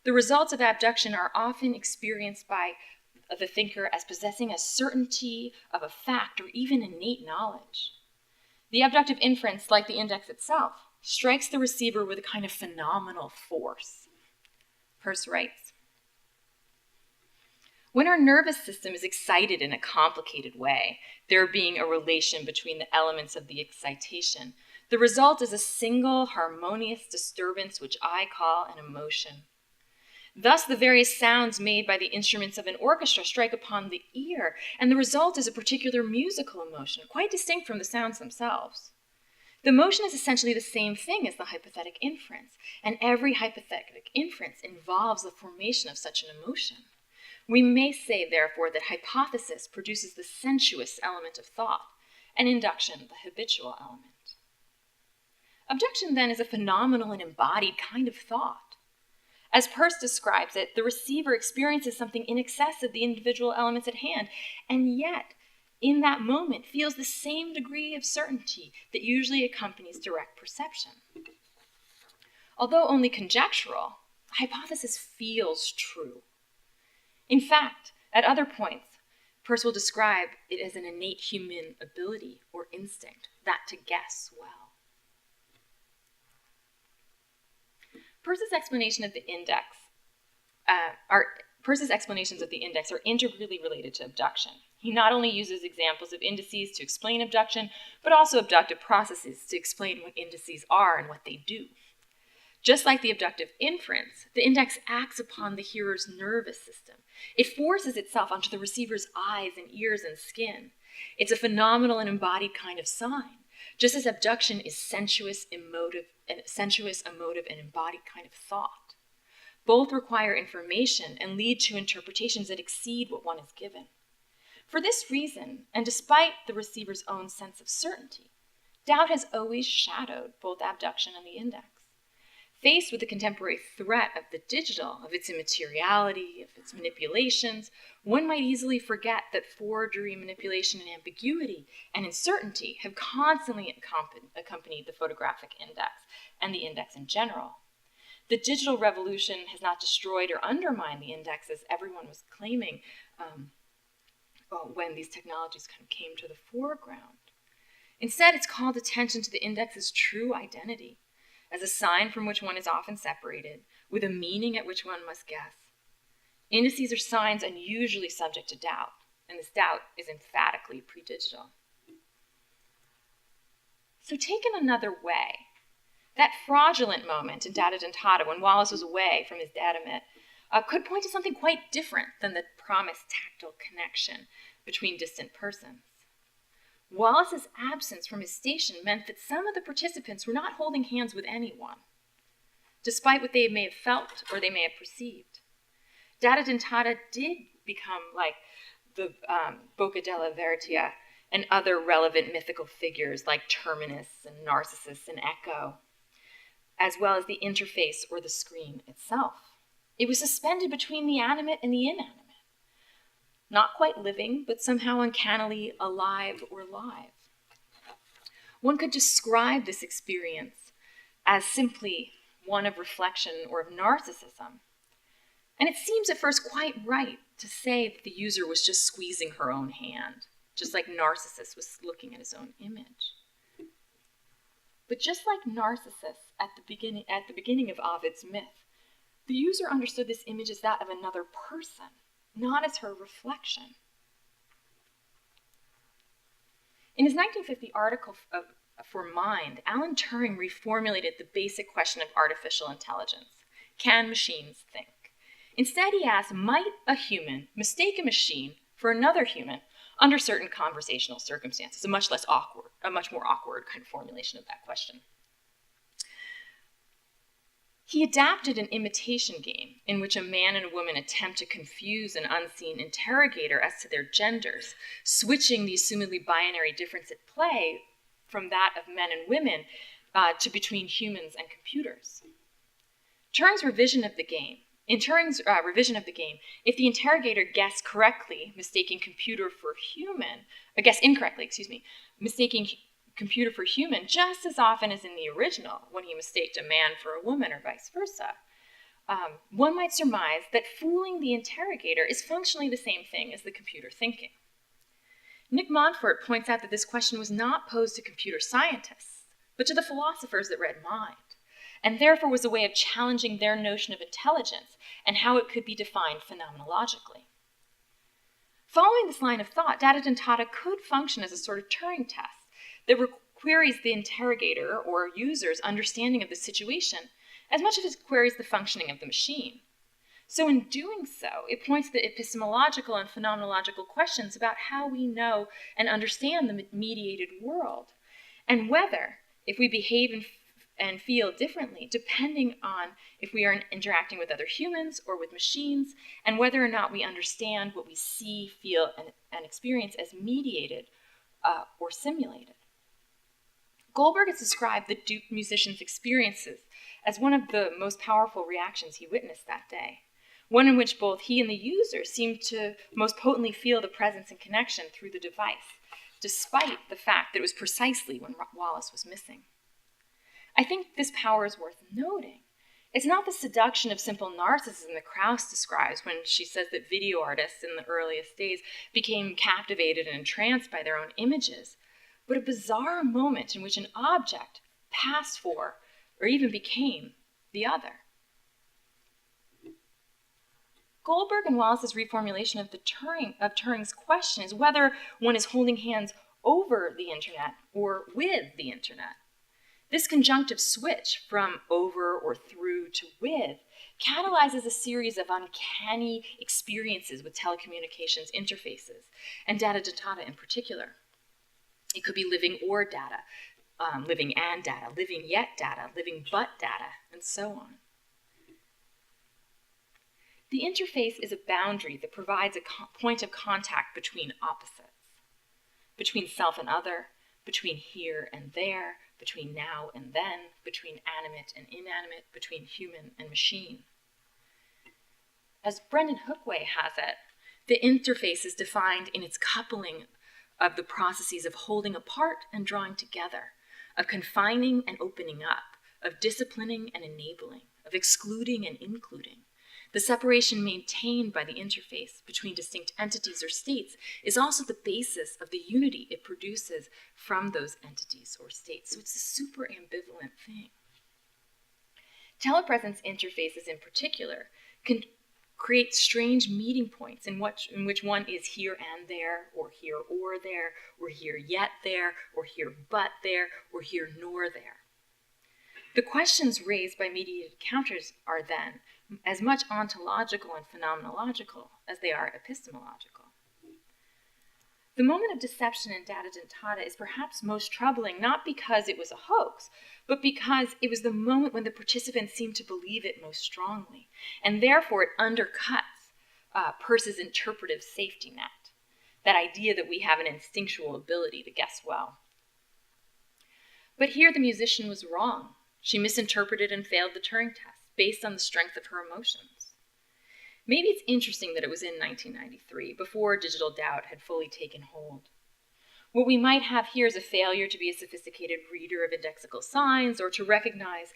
the results of abduction are often experienced by the thinker as possessing a certainty of a fact or even innate knowledge. The abductive inference, like the index itself, strikes the receiver with a kind of phenomenal force. Peirce writes, when our nervous system is excited in a complicated way, there being a relation between the elements of the excitation, the result is a single harmonious disturbance which I call an emotion. Thus, the various sounds made by the instruments of an orchestra strike upon the ear, and the result is a particular musical emotion, quite distinct from the sounds themselves. The emotion is essentially the same thing as the hypothetic inference, and every hypothetic inference involves the formation of such an emotion. We may say, therefore, that hypothesis produces the sensuous element of thought, and induction the habitual element. Abduction, then, is a phenomenal and embodied kind of thought. As Peirce describes it, the receiver experiences something in excess of the individual elements at hand, and yet, in that moment, feels the same degree of certainty that usually accompanies direct perception. Although only conjectural, a hypothesis feels true. In fact, at other points, Peirce will describe it as an innate human ability or instinct, that to guess well. Peirce's explanations of the index are integrally related to abduction. He not only uses examples of indices to explain abduction, but also abductive processes to explain what indices are and what they do. Just like the abductive inference, the index acts upon the hearer's nervous system. It forces itself onto the receiver's eyes and ears and skin. It's a phenomenal and embodied kind of sign, just as abduction is sensuous, emotive, and embodied kind of thought. Both require information and lead to interpretations that exceed what one is given. For this reason, and despite the receiver's own sense of certainty, doubt has always shadowed both abduction and the index. Faced with the contemporary threat of the digital, of its immateriality, of its manipulations, one might easily forget that forgery, manipulation, and ambiguity and uncertainty have constantly accompanied the photographic index and the index in general. The digital revolution has not destroyed or undermined the index as everyone was claiming when these technologies kind of came to the foreground. Instead, it's called attention to the index's true identity, as a sign from which one is often separated, with a meaning at which one must guess. Indices are signs unusually subject to doubt, and this doubt is emphatically pre-digital. So taken another way, that fraudulent moment in Data Dentata when Wallace was away from his datamit could point to something quite different than the promised tactile connection between distant persons. Wallace's absence from his station meant that some of the participants were not holding hands with anyone, despite what they may have felt or they may have perceived. Data Dentata did become like the Bocca della Verita and other relevant mythical figures like Terminus and Narcissus and Echo, as well as the interface or the screen itself. It was suspended between the animate and the inanimate. not quite living, but somehow uncannily alive or live. One could describe this experience as simply one of reflection or of narcissism. And it seems at first quite right to say that the user was just squeezing her own hand, just like Narcissus was looking at his own image. But just like Narcissus at the beginning of Ovid's myth, the user understood this image as that of another person, not as her reflection. In his 1950 article for Mind, Alan Turing reformulated the basic question of artificial intelligence. Can machines think? Instead, he asked, might a human mistake a machine for another human under certain conversational circumstances? A much more awkward kind of formulation of that question. He adapted an imitation game in which a man and a woman attempt to confuse an unseen interrogator as to their genders, switching the assumedly binary difference at play from that of men and women to between humans and computers. In Turing's revision of the game, if the interrogator guessed mistaking computer for human just as often as in the original, when he mistaked a man for a woman or vice versa, one might surmise that fooling the interrogator is functionally the same thing as the computer thinking. Nick Montfort points out that this question was not posed to computer scientists, but to the philosophers that read Mind, and therefore was a way of challenging their notion of intelligence and how it could be defined phenomenologically. Following this line of thought, data dentata could function as a sort of Turing test that queries the interrogator or user's understanding of the situation as much as it queries the functioning of the machine. So in doing so, it points to epistemological and phenomenological questions about how we know and understand the mediated world, and whether, if we behave and feel differently, depending on if we are interacting with other humans or with machines, and whether or not we understand what we see, feel, and experience as mediated or simulated. Goldberg has described the duped musician's experiences as one of the most powerful reactions he witnessed that day, one in which both he and the user seemed to most potently feel the presence and connection through the device, despite the fact that it was precisely when Wallace was missing. I think this power is worth noting. It's not the seduction of simple narcissism that Krauss describes when she says that video artists in the earliest days became captivated and entranced by their own images, but a bizarre moment in which an object passed for, or even became, the other. Goldberg and Wallace's reformulation of Turing's question is whether one is holding hands over the internet or with the internet. This conjunctive switch from over or through to with catalyzes a series of uncanny experiences with telecommunications interfaces, and data dentata in particular. It could be living or data, living and data, living yet data, living but data, and so on. The interface is a boundary that provides a point of contact between opposites, between self and other, between here and there, between now and then, between animate and inanimate, between human and machine. As Brendan Hookway has it, the interface is defined in its coupling of the processes of holding apart and drawing together, of confining and opening up, of disciplining and enabling, of excluding and including. The separation maintained by the interface between distinct entities or states is also the basis of the unity it produces from those entities or states. So it's a super ambivalent thing. Telepresence interfaces in particular can create strange meeting points in which one is here and there, or here yet there, or here but there, or here nor there. The questions raised by mediated counters are then as much ontological and phenomenological as they are epistemological. The moment of deception in data dentata is perhaps most troubling, not because it was a hoax, but because it was the moment when the participants seemed to believe it most strongly, and therefore it undercuts Peirce's interpretive safety net, that idea that we have an instinctual ability to guess well. But here the musician was wrong. She misinterpreted and failed the Turing test based on the strength of her emotions. Maybe it's interesting that it was in 1993, before digital doubt had fully taken hold. What we might have here is a failure to be a sophisticated reader of indexical signs, or to recognize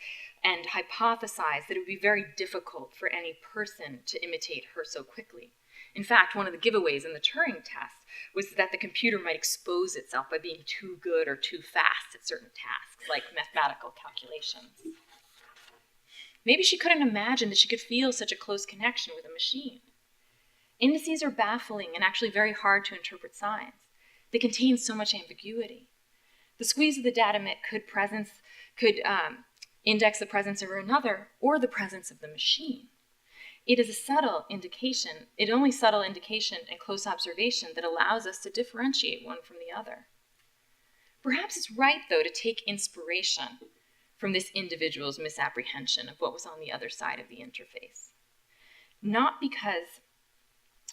and hypothesize that it would be very difficult for any person to imitate her so quickly. In fact, one of the giveaways in the Turing test was that the computer might expose itself by being too good or too fast at certain tasks, like mathematical calculations. Maybe she couldn't imagine that she could feel such a close connection with a machine. Indices are baffling and actually very hard to interpret signs. They contain so much ambiguity. The squeeze of the data could index the presence of another or the presence of the machine. It is a subtle indication, only subtle indication and close observation that allows us to differentiate one from the other. Perhaps it's right, though, to take inspiration from this individual's misapprehension of what was on the other side of the interface. Not because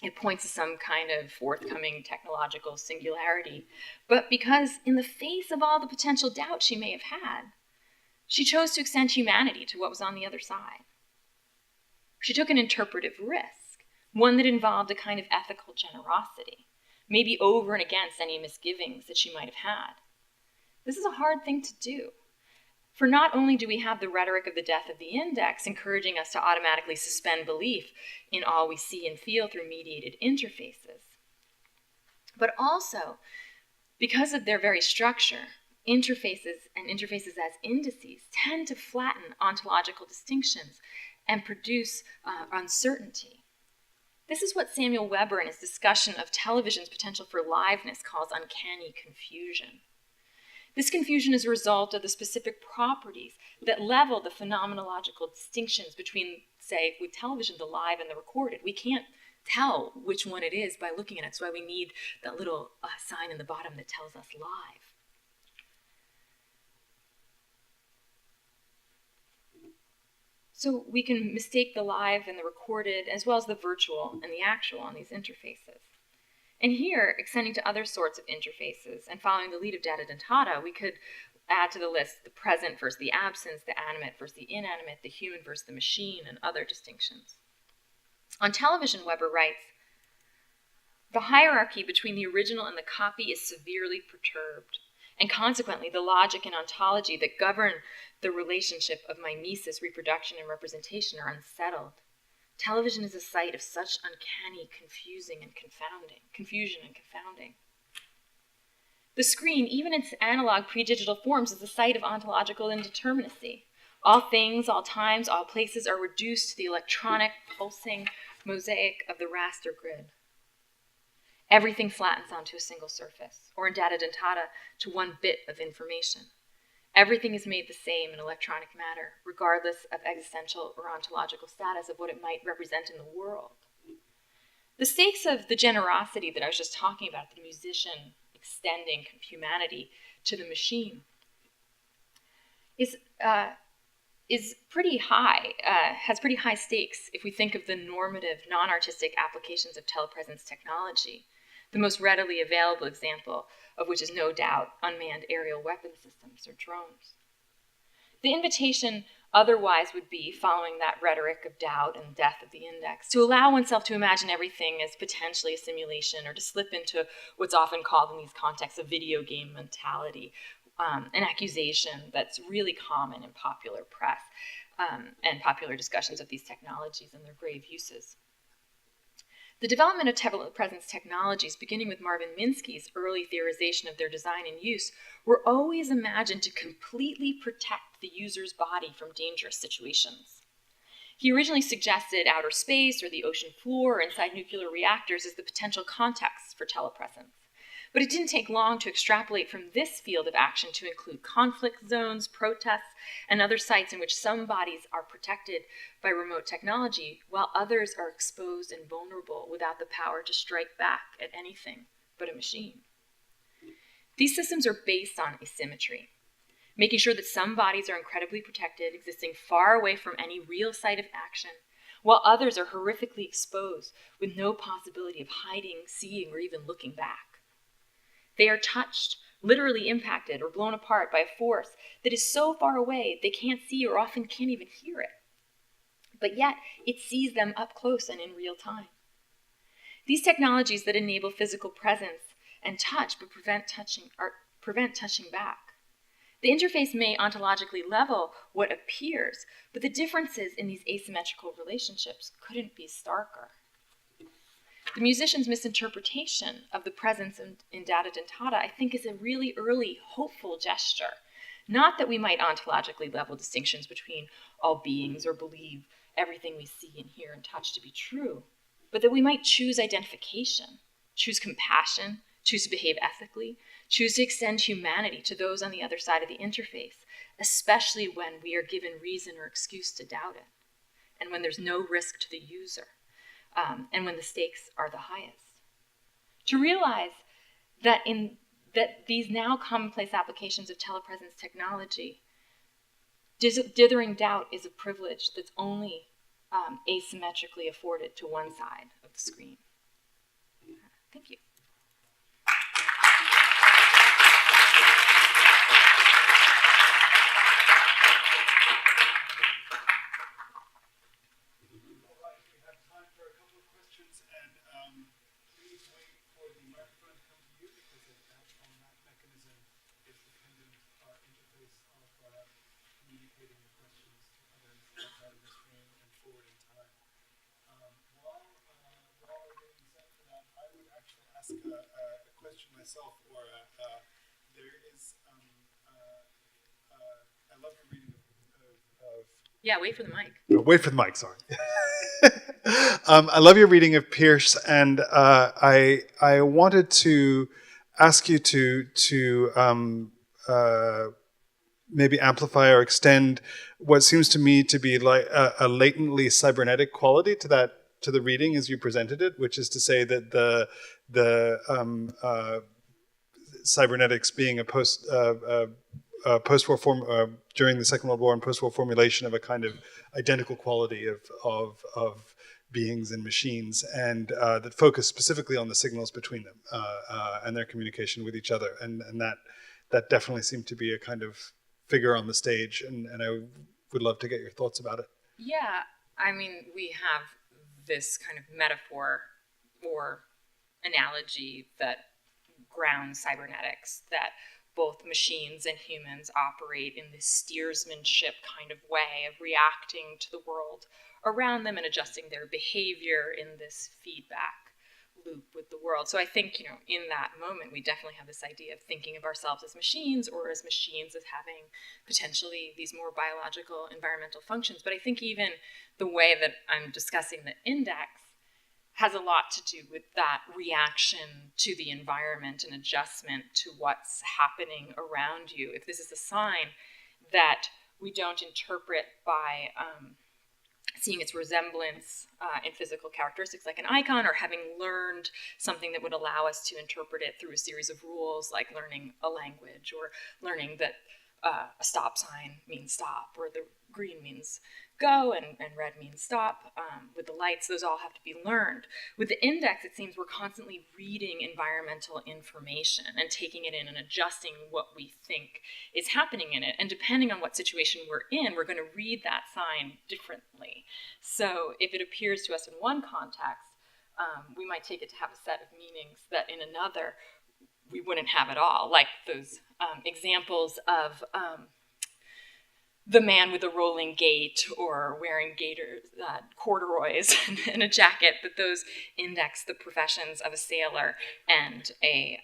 it points to some kind of forthcoming technological singularity, but because in the face of all the potential doubt she may have had, she chose to extend humanity to what was on the other side. She took an interpretive risk, one that involved a kind of ethical generosity, maybe over and against any misgivings that she might have had. This is a hard thing to do. For not only do we have the rhetoric of the death of the index encouraging us to automatically suspend belief in all we see and feel through mediated interfaces, but also, because of their very structure, interfaces and interfaces as indices tend to flatten ontological distinctions and produce uncertainty. This is what Samuel Weber, in his discussion of television's potential for liveness, calls uncanny confusion. This confusion is a result of the specific properties that level the phenomenological distinctions between, say, with television, the live and the recorded. We can't tell which one it is by looking at it. That's why we need that little sign in the bottom that tells us live. So we can mistake the live and the recorded, as well as the virtual and the actual on these interfaces. And here, extending to other sorts of interfaces and following the lead of data dentata, we could add to the list the present versus the absence, the animate versus the inanimate, the human versus the machine, and other distinctions. On television, Weber writes, the hierarchy between the original and the copy is severely perturbed, and consequently the logic and ontology that govern the relationship of mimesis, reproduction, and representation are unsettled. Television is a site of such uncanny confusion and confounding. The screen, even its analog pre-digital forms, is a site of ontological indeterminacy. All things, all times, all places are reduced to the electronic, pulsing mosaic of the raster grid. Everything flattens onto a single surface, or in data dentata, to one bit of information. Everything is made the same in electronic matter, regardless of existential or ontological status of what it might represent in the world. The stakes of the generosity that I was just talking about, the musician extending humanity to the machine, is pretty high, has pretty high stakes if we think of the normative, non-artistic applications of telepresence technology, the most readily available example of which is no doubt unmanned aerial weapon systems or drones. The invitation otherwise would be, following that rhetoric of doubt and death of the index, to allow oneself to imagine everything as potentially a simulation, or to slip into what's often called in these contexts a video game mentality, an accusation that's really common in popular press and popular discussions of these technologies and their grave uses. The development of telepresence technologies, beginning with Marvin Minsky's early theorization of their design and use, were always imagined to completely protect the user's body from dangerous situations. He originally suggested outer space or the ocean floor or inside nuclear reactors as the potential context for telepresence. But it didn't take long to extrapolate from this field of action to include conflict zones, protests, and other sites in which some bodies are protected by remote technology, while others are exposed and vulnerable without the power to strike back at anything but a machine. These systems are based on asymmetry, making sure that some bodies are incredibly protected, existing far away from any real site of action, while others are horrifically exposed with no possibility of hiding, seeing, or even looking back. They are touched, literally impacted, or blown apart by a force that is so far away they can't see or often can't even hear it. but yet it sees them up close and in real time. These technologies that enable physical presence and touch but prevent touching back. The interface may ontologically level what appears, but the differences in these asymmetrical relationships couldn't be starker. The musician's misinterpretation of the presence in data dentata, I think, is a really early, hopeful gesture. Not that we might ontologically level distinctions between all beings or believe everything we see and hear and touch to be true, but that we might choose identification, choose compassion, choose to behave ethically, choose to extend humanity to those on the other side of the interface, especially when we are given reason or excuse to doubt it, and when there's no risk to the user, and when the stakes are the highest. To realize that these now commonplace applications of telepresence technology, dithering doubt is a privilege that's only asymmetrically afforded to one side of the screen. Thank you. A question myself, or there is, I love your reading of yeah, wait for the mic. Wait for the mic, sorry. I love your reading of Pierce, and I wanted to ask you to maybe amplify or extend what seems to me to be like a latently cybernetic quality to the reading as you presented it, which is to say that the cybernetics being a post-war form during the Second World War and post-war formulation of a kind of identical quality of beings and machines, and that focus specifically on the signals between them and their communication with each other, and that definitely seemed to be a kind of figure on the stage, and I would love to get your thoughts about it. Yeah, I mean, we have this kind of metaphor or analogy that grounds cybernetics, that both machines and humans operate in this steersmanship kind of way of reacting to the world around them and adjusting their behavior in this feedback loop with the world. So I think, in that moment, we definitely have this idea of thinking of ourselves as machines, or as machines as having potentially these more biological environmental functions. But I think even the way that I'm discussing the index has a lot to do with that reaction to the environment and adjustment to what's happening around you. If this is a sign that we don't interpret by seeing its resemblance in physical characteristics like an icon, or having learned something that would allow us to interpret it through a series of rules, like learning a language, or learning that a stop sign means stop, or the green means go and red means stop. With the lights, those all have to be learned. With the index, it seems we're constantly reading environmental information and taking it in and adjusting what we think is happening in it. And depending on what situation we're in, we're going to read that sign differently. So if it appears to us in one context, we might take it to have a set of meanings that in another we wouldn't have at all, like those examples of the man with a rolling gait, or wearing corduroys and a jacket, that those index the professions of a sailor and a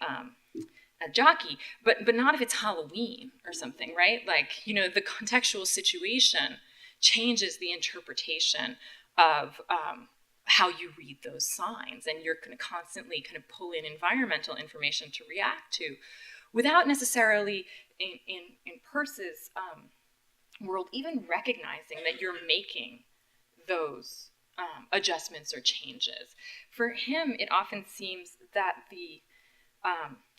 jockey, but not if it's Halloween or something, right? Like, the contextual situation changes the interpretation of how you read those signs, and you're going to constantly kind of pull in environmental information to react to, without necessarily in Peirce's world even recognizing that you're making those adjustments or changes. For him, it often seems that the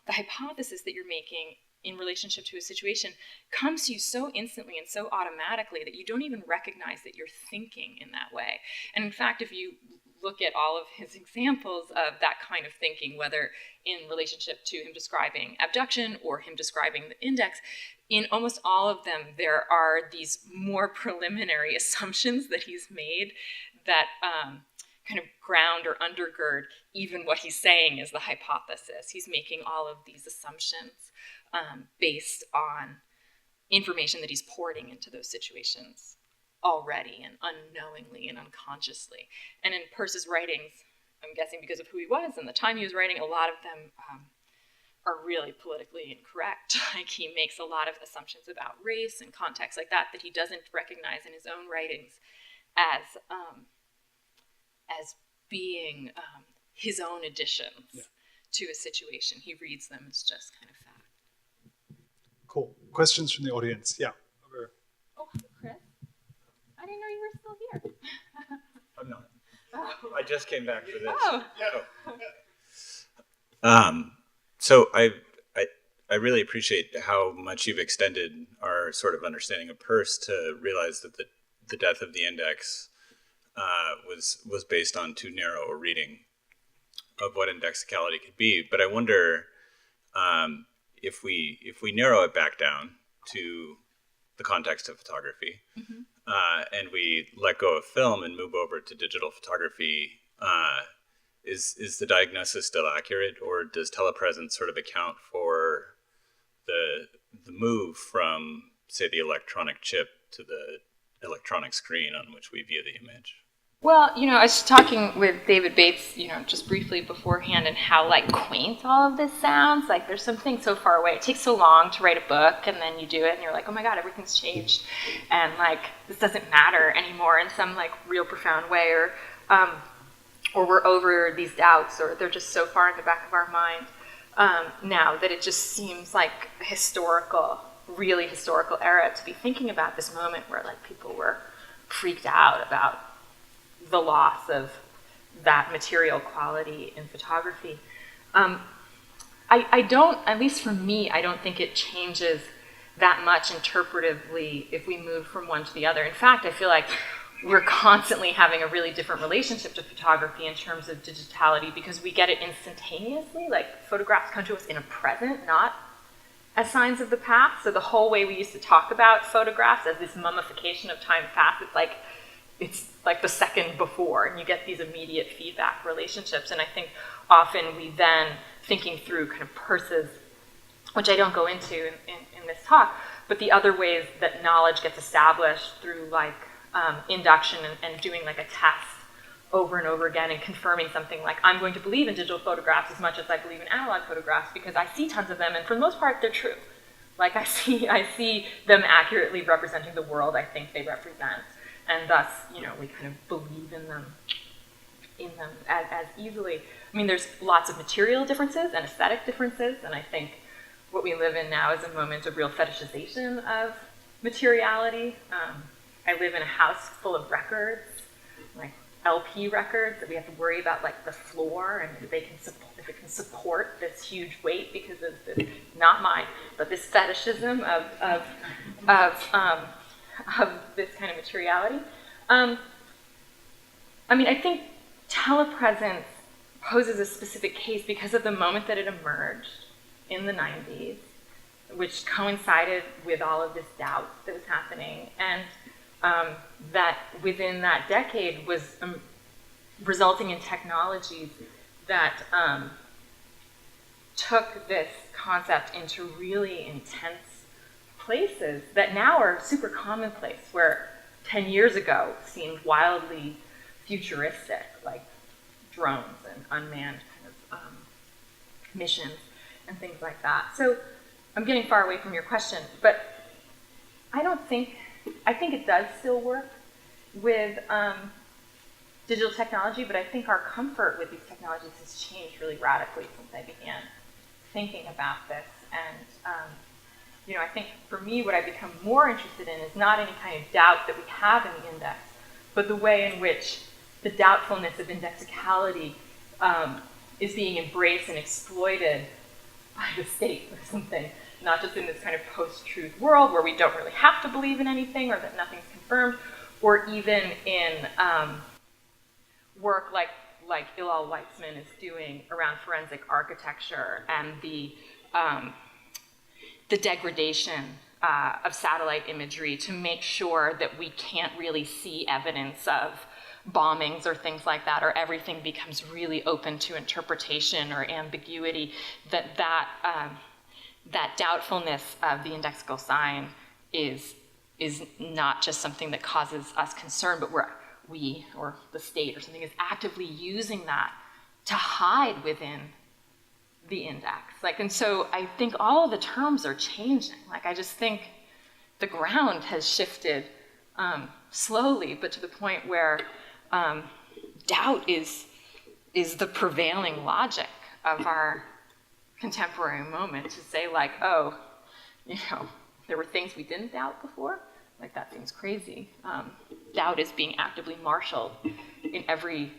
hypothesis that you're making in relationship to a situation comes to you so instantly and so automatically that you don't even recognize that you're thinking in that way. And in fact, if you look at all of his examples of that kind of thinking, whether in relationship to him describing abduction or him describing the index, in almost all of them, there are these more preliminary assumptions that he's made that kind of ground or undergird even what he's saying is the hypothesis. He's making all of these assumptions based on information that he's porting into those situations already and unknowingly and unconsciously. And in Peirce's writings, I'm guessing because of who he was and the time he was writing, a lot of them are really politically incorrect. Like, he makes a lot of assumptions about race and context like that he doesn't recognize in his own writings as being his own additions to a situation. He reads them as just kind of fact. Cool. Questions from the audience? Yeah. Over. Oh, Kris. I didn't know you were still here. I'm not. Oh. I just came back for this. Oh. So I really appreciate how much you've extended our sort of understanding of Peirce to realize that the death of the index was based on too narrow a reading of what indexicality could be. But I wonder if we narrow it back down to the context of photography, and we let go of film and move over to digital photography, is the diagnosis still accurate, or does telepresence sort of account for the move from, say, the electronic chip to the electronic screen on which we view the image? Well, I was talking with David Bates, just briefly beforehand, and how, like, quaint all of this sounds. Like, there's something so far away. It takes so long to write a book, and then you do it, and you're like, oh my God, everything's changed. And, like, this doesn't matter anymore in some, like, real profound way, or we're over these doubts, or they're just so far in the back of our mind now that it just seems like a really historical era to be thinking about this moment where, like, people were freaked out about the loss of that material quality in photography. I don't, at least for me, I don't think it changes that much interpretively if we move from one to the other. In fact, I feel like we're constantly having a really different relationship to photography in terms of digitality because we get it instantaneously. Like, photographs come to us in a present, not as signs of the past. So the whole way we used to talk about photographs as this mummification of time past, it's like the second before, and you get these immediate feedback relationships. And I think often we then, thinking through kind of Peirce's, which I don't go into in this talk, but the other ways that knowledge gets established through, like, induction and doing, like, a test over and over again and confirming something like, I'm going to believe in digital photographs as much as I believe in analog photographs because I see tons of them, and for the most part, they're true. Like, I see them accurately representing the world I think they represent. And thus, we kind of believe in them as easily. I mean, there's lots of material differences and aesthetic differences, and I think what we live in now is a moment of real fetishization of materiality. I live in a house full of records, like LP records, that we have to worry about, like, the floor and if it can support this huge weight because of this, not mine, but this fetishism of this kind of materiality. I think telepresence poses a specific case because of the moment that it emerged in the 90s, which coincided with all of this doubt that was happening, and that within that decade was resulting in technologies that took this concept into really intense places that now are super commonplace, where 10 years ago seemed wildly futuristic, like drones and unmanned kind of missions and things like that. So I'm getting far away from your question, but I think it does still work with digital technology, but I think our comfort with these technologies has changed really radically since I began thinking about this. And I think for me, what I become more interested in is not any kind of doubt that we have in the index, but the way in which the doubtfulness of indexicality is being embraced and exploited by the state or something, not just in this kind of post-truth world where we don't really have to believe in anything or that nothing's confirmed, or even in work like Ilal Weitzman is doing around forensic architecture and the degradation of satellite imagery to make sure that we can't really see evidence of bombings or things like that, or everything becomes really open to interpretation or ambiguity, that doubtfulness of the indexical sign is not just something that causes us concern, but we or the state or something is actively using that to hide within the index. And so I think all of the terms are changing. I just think the ground has shifted slowly, but to the point where doubt is the prevailing logic of our contemporary moment, to say oh, there were things we didn't doubt before. That seems crazy. Doubt is being actively marshaled in every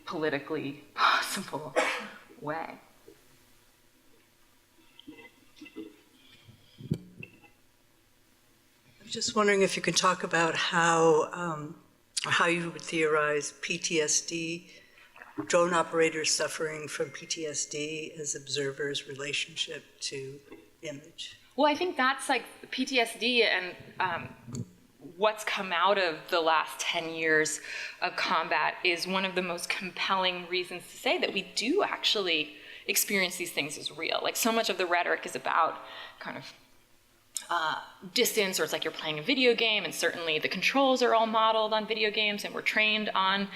politically possible way. I'm just wondering if you can talk about how you would theorize PTSD, drone operators suffering from PTSD as observers' relationship to image. Well, I think that's PTSD and what's come out of the last 10 years of combat is one of the most compelling reasons to say that we do actually experience these things as real. So much of the rhetoric is about kind of distance, or it's you're playing a video game, and certainly the controls are all modeled on video games, and we're trained on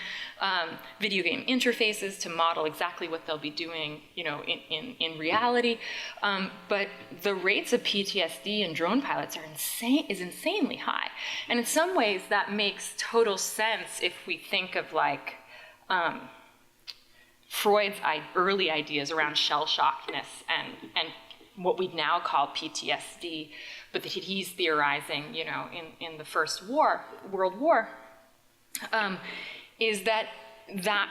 video game interfaces to model exactly what they'll be doing, in reality. But the rates of PTSD in drone pilots is insanely high, and in some ways that makes total sense if we think of Freud's early ideas around shell shockness and what we now call PTSD, but that he's theorizing, in the First World War, is that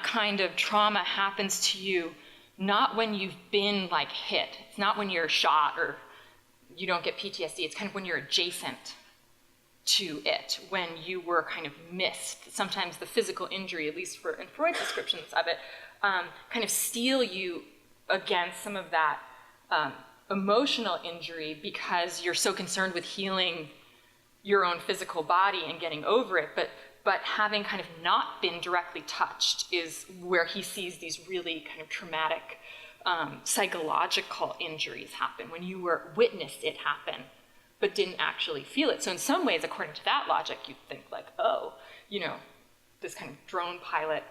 kind of trauma happens to you not when you've been hit. It's not when you're shot or you don't get PTSD. It's kind of when you're adjacent to it, when you were kind of missed. Sometimes the physical injury, at least in Freud's descriptions of it, kind of steel you against some of that emotional injury because you're so concerned with healing your own physical body and getting over it, but having kind of not been directly touched is where he sees these really kind of traumatic psychological injuries happen, when you witnessed it happen but didn't actually feel it. So in some ways, according to that logic, you'd think this kind of drone pilot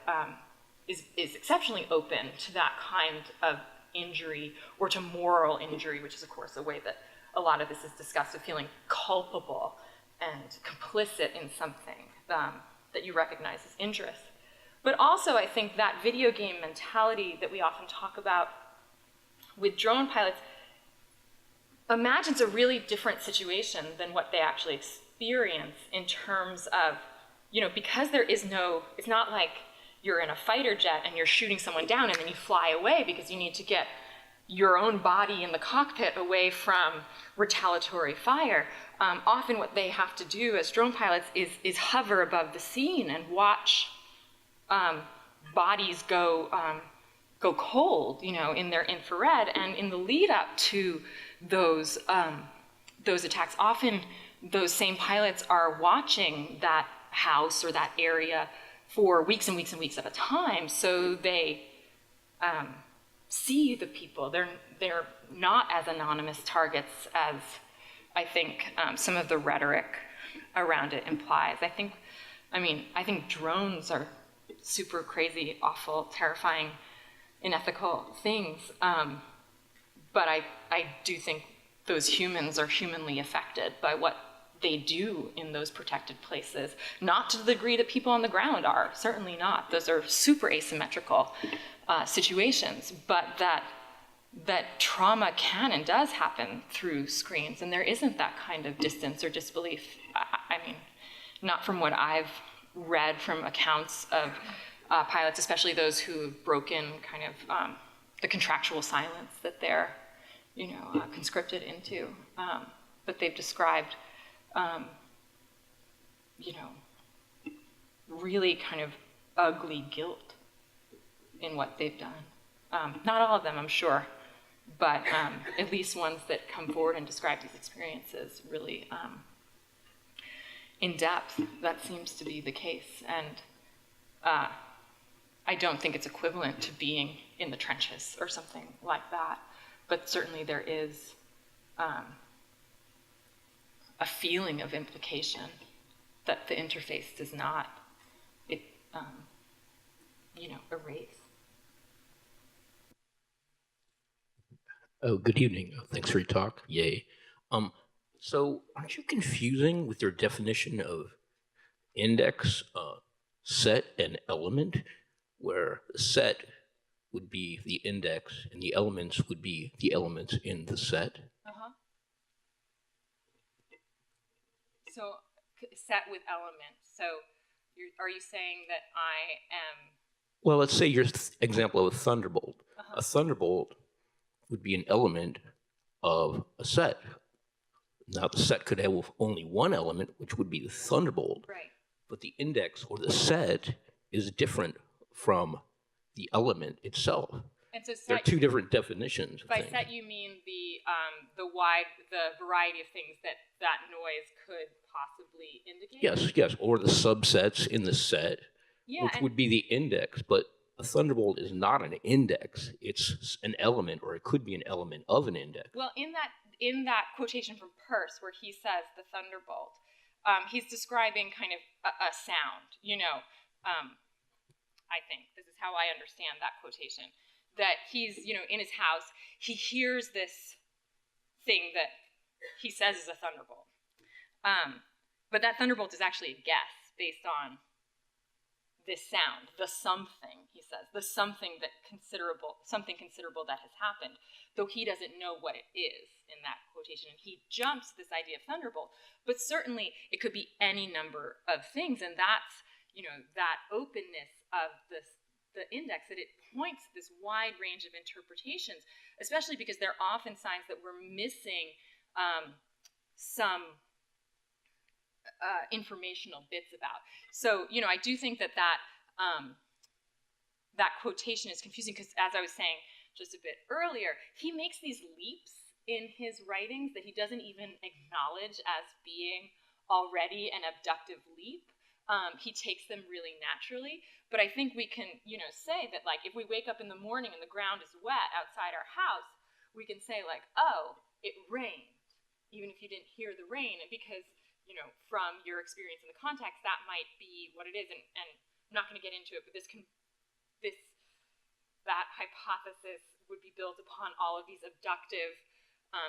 is exceptionally open to that kind of injury, or to moral injury, which is, of course, a way that a lot of this is discussed, of feeling culpable and complicit in something that you recognize as injurious. But also, I think that video game mentality that we often talk about with drone pilots imagines a really different situation than what they actually experience, in terms of, because there is it's not like you're in a fighter jet and you're shooting someone down and then you fly away because you need to get your own body in the cockpit away from retaliatory fire. Often what they have to do as drone pilots is hover above the scene and watch bodies go cold, in their infrared. And in the lead up to those attacks, often those same pilots are watching that house or that area for weeks and weeks and weeks at a time, so they see the people. They're not as anonymous targets as I think some of the rhetoric around it implies. I think drones are super crazy, awful, terrifying, unethical things, but I do think those humans are humanly affected by what they do in those protected places, not to the degree that people on the ground are, certainly not. Those are super asymmetrical situations, but that trauma can and does happen through screens, and there isn't that kind of distance or disbelief. Not from what I've read from accounts of pilots, especially those who have broken kind of the contractual silence that they're, conscripted into. But they've described really kind of ugly guilt in what they've done. Not all of them, I'm sure, but at least ones that come forward and describe these experiences really in depth. That seems to be the case. And I don't think it's equivalent to being in the trenches or something like that. But certainly there is a feeling of implication that the interface does not, erase. Oh, good evening. Thanks for your talk. Yay. So aren't you confusing with your definition of index, set, and element, where the set would be the index and the elements would be the elements in the set? Uh-huh. So set with elements. So are you saying that I am... Well, let's say your example of a thunderbolt. Uh-huh. A thunderbolt would be an element of a set. Now, the set could have only one element, which would be the thunderbolt. Right. But the index or the set is different from the element itself. And so There are two different definitions. By set, you mean the variety of things that noise could possibly indicate? Yes, or the subsets in the set, Yeah, which would be the index. But a thunderbolt is not an index. It's an element, or it could be an element of an index. Well, in that quotation from Peirce, where he says the thunderbolt, he's describing kind of a sound. I think this is how I understand that quotation. That he's, in his house, he hears this thing that he says is a thunderbolt. But that thunderbolt is actually a guess based on this sound, the something, he says, the something considerable that has happened, though he doesn't know what it is in that quotation. And he jumps this idea of thunderbolt, but certainly it could be any number of things, and that's, that openness of the index, that it points to this wide range of interpretations, especially because there are often signs that we're missing some informational bits about. So, I do think that quotation is confusing because, as I was saying just a bit earlier, he makes these leaps in his writings that he doesn't even acknowledge as being already an abductive leap. He takes them really naturally, but I think we can, say that, like, if we wake up in the morning and the ground is wet outside our house, we can say, like, oh, it rained, even if you didn't hear the rain, because, from your experience in the context, that might be what it is, and I'm not going to get into it, but that hypothesis would be built upon all of these abductive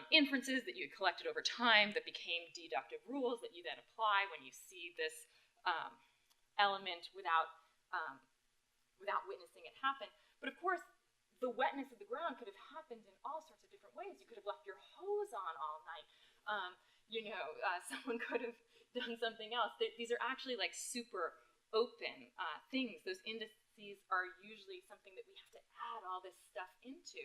inferences that you had collected over time that became deductive rules that you then apply when you see this element without witnessing it happen. But of course, the wetness of the ground could have happened in all sorts of different ways. You could have left your hose on all night. Someone could have done something else. These are actually like super open things. Those indices are usually something that we have to add all this stuff into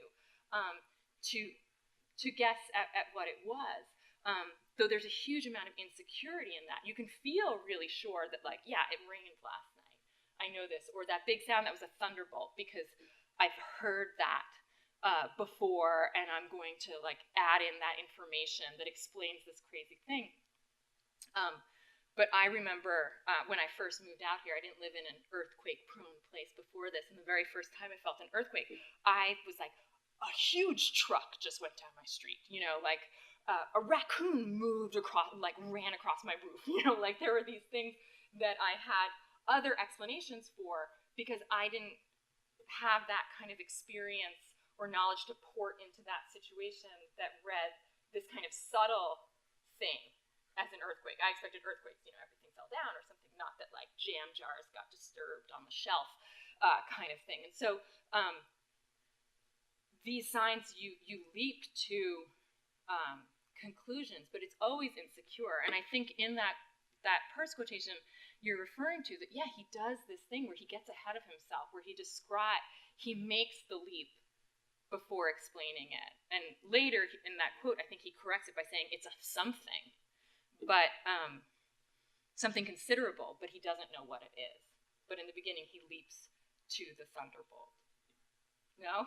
to guess at what it was. Though there's a huge amount of insecurity in that. You can feel really sure that, like, yeah, it rained last night. I know this. Or that big sound, that was a thunderbolt, because I've heard that before, and I'm going to, like, add in that information that explains this crazy thing. But I remember when I first moved out here, I didn't live in an earthquake-prone place before this, and the very first time I felt an earthquake, I was like, a huge truck just went down my street, a raccoon moved across, ran across my roof, there were these things that I had other explanations for because I didn't have that kind of experience or knowledge to port into that situation that read this kind of subtle thing as an earthquake. I expected earthquakes, everything fell down or something, not that like jam jars got disturbed on the shelf kind of thing. And so these signs, you leap to conclusions, but it's always insecure. And I think in that Peirce quotation you're referring to, that, yeah, he does this thing where he gets ahead of himself, where he makes the leap before explaining it. And later in that quote, I think he corrects it by saying it's a something, but something considerable, but he doesn't know what it is. but in the beginning he leaps to the thunderbolt. No?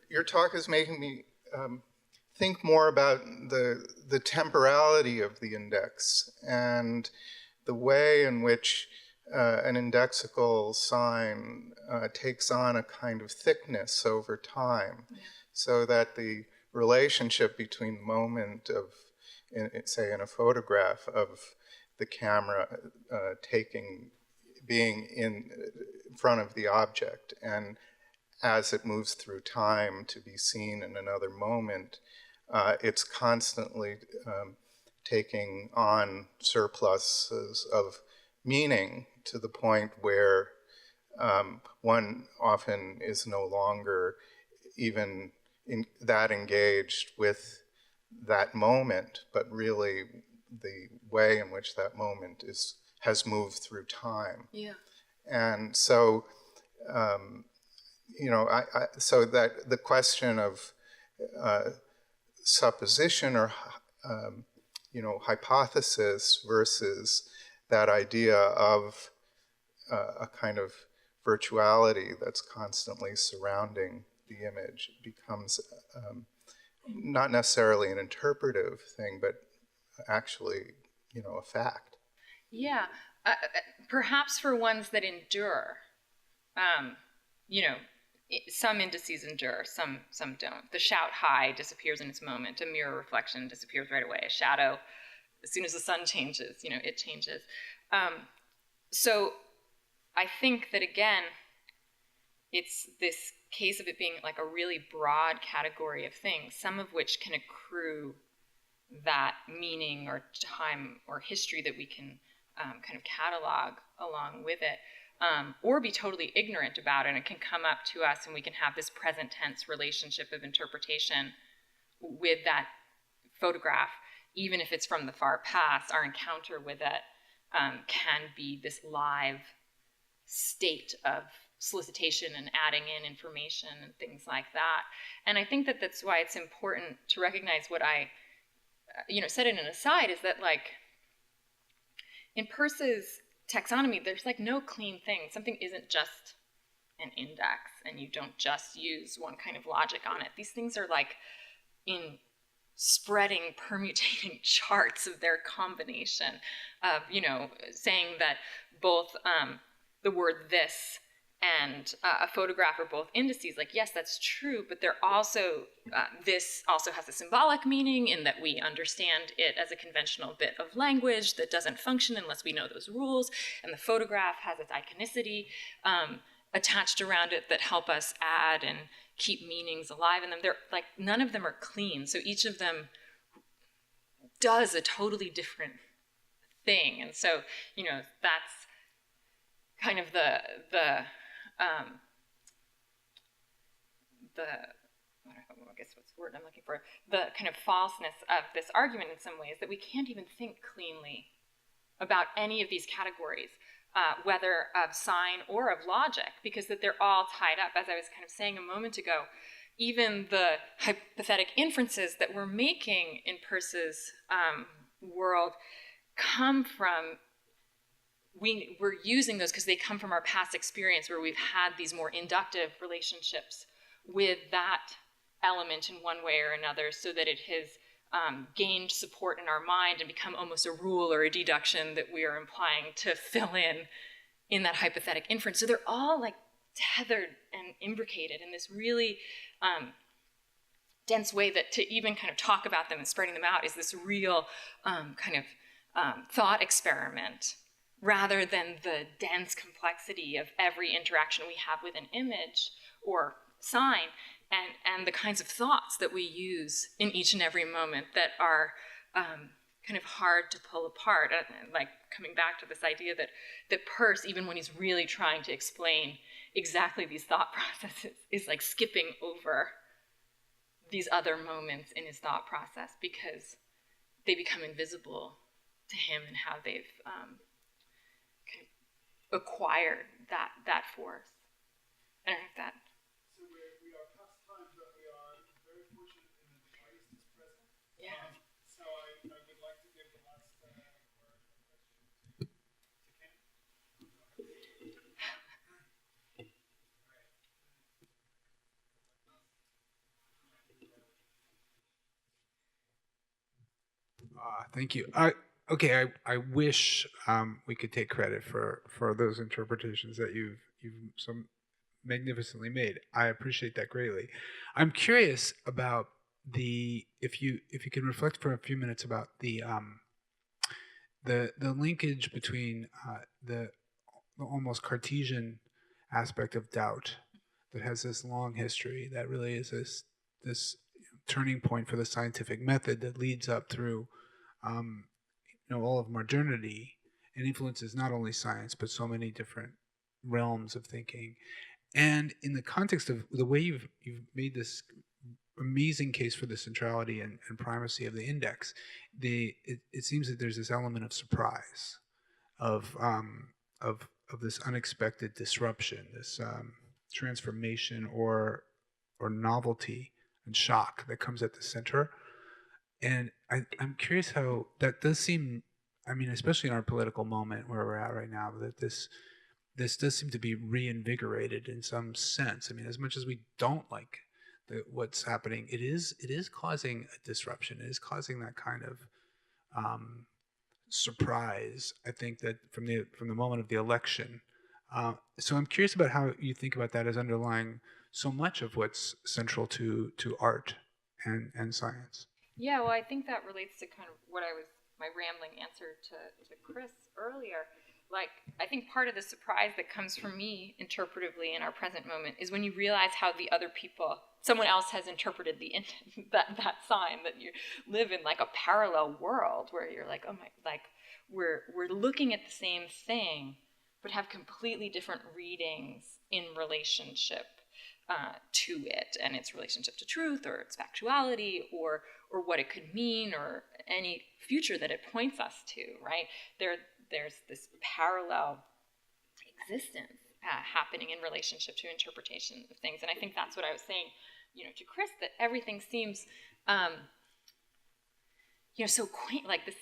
Your talk is making me think more about the temporality of the index and the way in which an indexical sign takes on a kind of thickness over time, so that the relationship between the moment of, say, in a photograph of the camera being in front of the object, and as it moves through time to be seen in another moment, it's constantly taking on surpluses of meaning to the point where one often is no longer even that engaged with that moment, but really the way in which that moment has moved through time. Yeah. And so, so that the question of supposition or hypothesis versus that idea of a kind of virtuality that's constantly surrounding the image becomes not necessarily an interpretive thing, but actually, a fact. Yeah. Perhaps for ones that endure, some indices endure, some don't. The shout high disappears in its moment. A mirror reflection disappears right away. A shadow, as soon as the sun changes, it changes. So I think that, again, it's this case of it being like a really broad category of things, some of which can accrue that meaning or time or history that we can kind of catalog along with it. Or be totally ignorant about it, and it can come up to us and we can have this present tense relationship of interpretation with that photograph, even if it's from the far past. Our encounter with it can be this live state of solicitation and adding in information and things like that. And I think that that's why it's important to recognize what I said in an aside, is that, like, in Peirce's taxonomy, there's like no clean thing. Something isn't just an index, and you don't just use one kind of logic on it. These things are like in spreading, permutating charts of their combination of, saying that both the word this and a photograph are both indices. Like, yes, that's true, but they're also, this also has a symbolic meaning in that we understand it as a conventional bit of language that doesn't function unless we know those rules, and the photograph has its iconicity attached around it that help us add and keep meanings alive in them. They're like, none of them are clean, so each of them does a totally different thing. And so, that's kind of I guess what's the word I'm looking for, the kind of falseness of this argument in some ways, that we can't even think cleanly about any of these categories, whether of sign or of logic, because that they're all tied up. As I was kind of saying a moment ago, even the hypothetic inferences that we're making in Peirce's world come from, we're using those because they come from our past experience, where we've had these more inductive relationships with that element in one way or another, so that it has gained support in our mind and become almost a rule or a deduction that we are implying to fill in that hypothetic inference. So they're all like tethered and imbricated in this really dense way, that to even kind of talk about them and spreading them out is this real kind of thought experiment, rather than the dense complexity of every interaction we have with an image or sign, and the kinds of thoughts that we use in each and every moment that are kind of hard to pull apart. Like coming back to this idea that Peirce, even when he's really trying to explain exactly these thought processes, is like skipping over these other moments in his thought process because they become invisible to him and how they've kind of acquired that force. I don't know if that. So we are past time, but we are very fortunate in that the artist is present. Yeah. So I would like to give the last word to Ken. Thank you. I wish we could take credit for those interpretations that you've so magnificently made. I appreciate that greatly. I'm curious about if you can reflect for a few minutes about the linkage between the almost Cartesian aspect of doubt that has this long history, that really is this turning point for the scientific method that leads up through all of modernity and influences not only science but so many different realms of thinking. And in the context of the way you've made this amazing case for the centrality and primacy of the index, it seems that there's this element of surprise, of this unexpected disruption, this transformation or novelty and shock that comes at the center. And I'm curious how that does seem, I mean, especially in our political moment where we're at right now, that this does seem to be reinvigorated in some sense. I mean, as much as we don't like what's happening, it is causing a disruption. It is causing that kind of surprise, I think, that from the moment of the election. So I'm curious about how you think about that as underlying so much of what's central to art and science. Yeah, well, I think that relates to kind of my rambling answer to Kris earlier. Like, I think part of the surprise that comes from me interpretively in our present moment is when you realize how the other people, someone else has interpreted that sign, that you live in like a parallel world where you're like, oh my, like we're looking at the same thing, but have completely different readings in relationship to it and its relationship to truth or its factuality or what it could mean or any future that it points us to, right? There's this parallel existence happening in relationship to interpretation of things. And I think that's what I was saying, to Kris, that everything seems, so quaint, like this,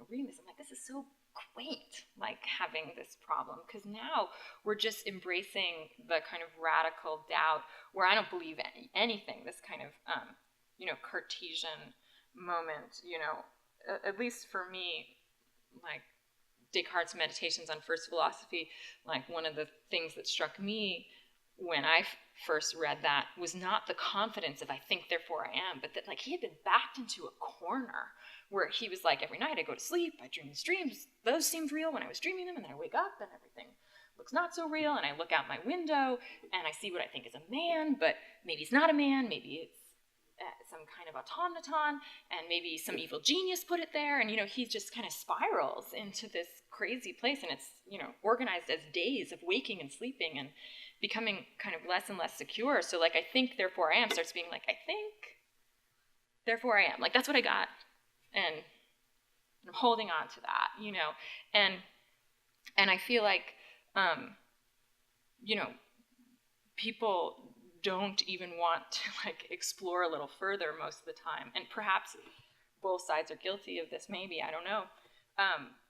reading this, I'm like, this is so quaint, like having this problem, because now we're just embracing the kind of radical doubt where I don't believe anything, this kind of, Cartesian moment, at least for me, like Descartes' Meditations on First Philosophy, like one of the things that struck me when I first read that was not the confidence of I think, therefore I am, but that like he had been backed into a corner where he was like, every night I go to sleep, I dream these dreams, those seemed real when I was dreaming them, and then I wake up and everything looks not so real, and I look out my window and I see what I think is a man, but maybe it's not a man, maybe it's some kind of automaton, and maybe some evil genius put it there, and he just kind of spirals into this crazy place, and it's organized as days of waking and sleeping and becoming kind of less and less secure. So like I think, therefore I am starts being like I think, therefore I am. Like that's what I got, and I'm holding on to that, and I feel like people don't even want to like explore a little further most of the time, and perhaps both sides are guilty of this, maybe, I don't know,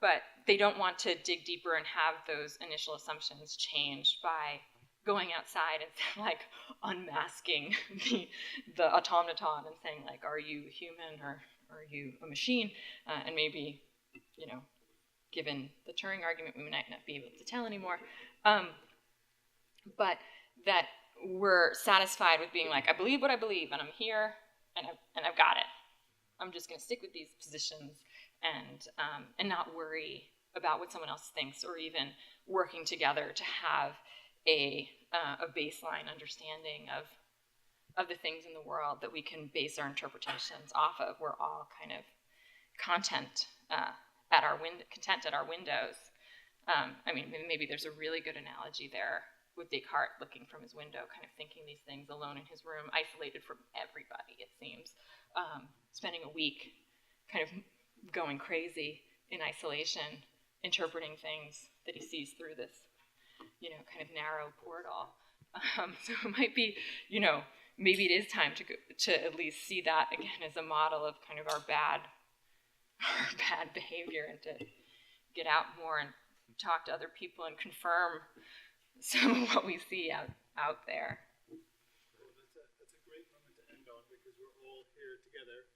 but they don't want to dig deeper and have those initial assumptions changed by going outside and like unmasking the automaton and saying like, are you human or are you a machine? And maybe, given the Turing argument, we might not be able to tell anymore, but that we're satisfied with being like, I believe what I believe, and I'm here, and I've got it. I'm just going to stick with these positions and not worry about what someone else thinks, or even working together to have a baseline understanding of the things in the world that we can base our interpretations off of. We're all kind of content at our content at our windows. I mean, maybe there's a really good analogy there with Descartes looking from his window, kind of thinking these things alone in his room, isolated from everybody, it seems, spending a week kind of going crazy in isolation, interpreting things that he sees through this, kind of narrow portal. So it might be, maybe it is time to at least see that again as a model of kind of our bad behavior, and to get out more and talk to other people and confirm some of what we see out there. Well, that's a great moment to end on, because we're all here together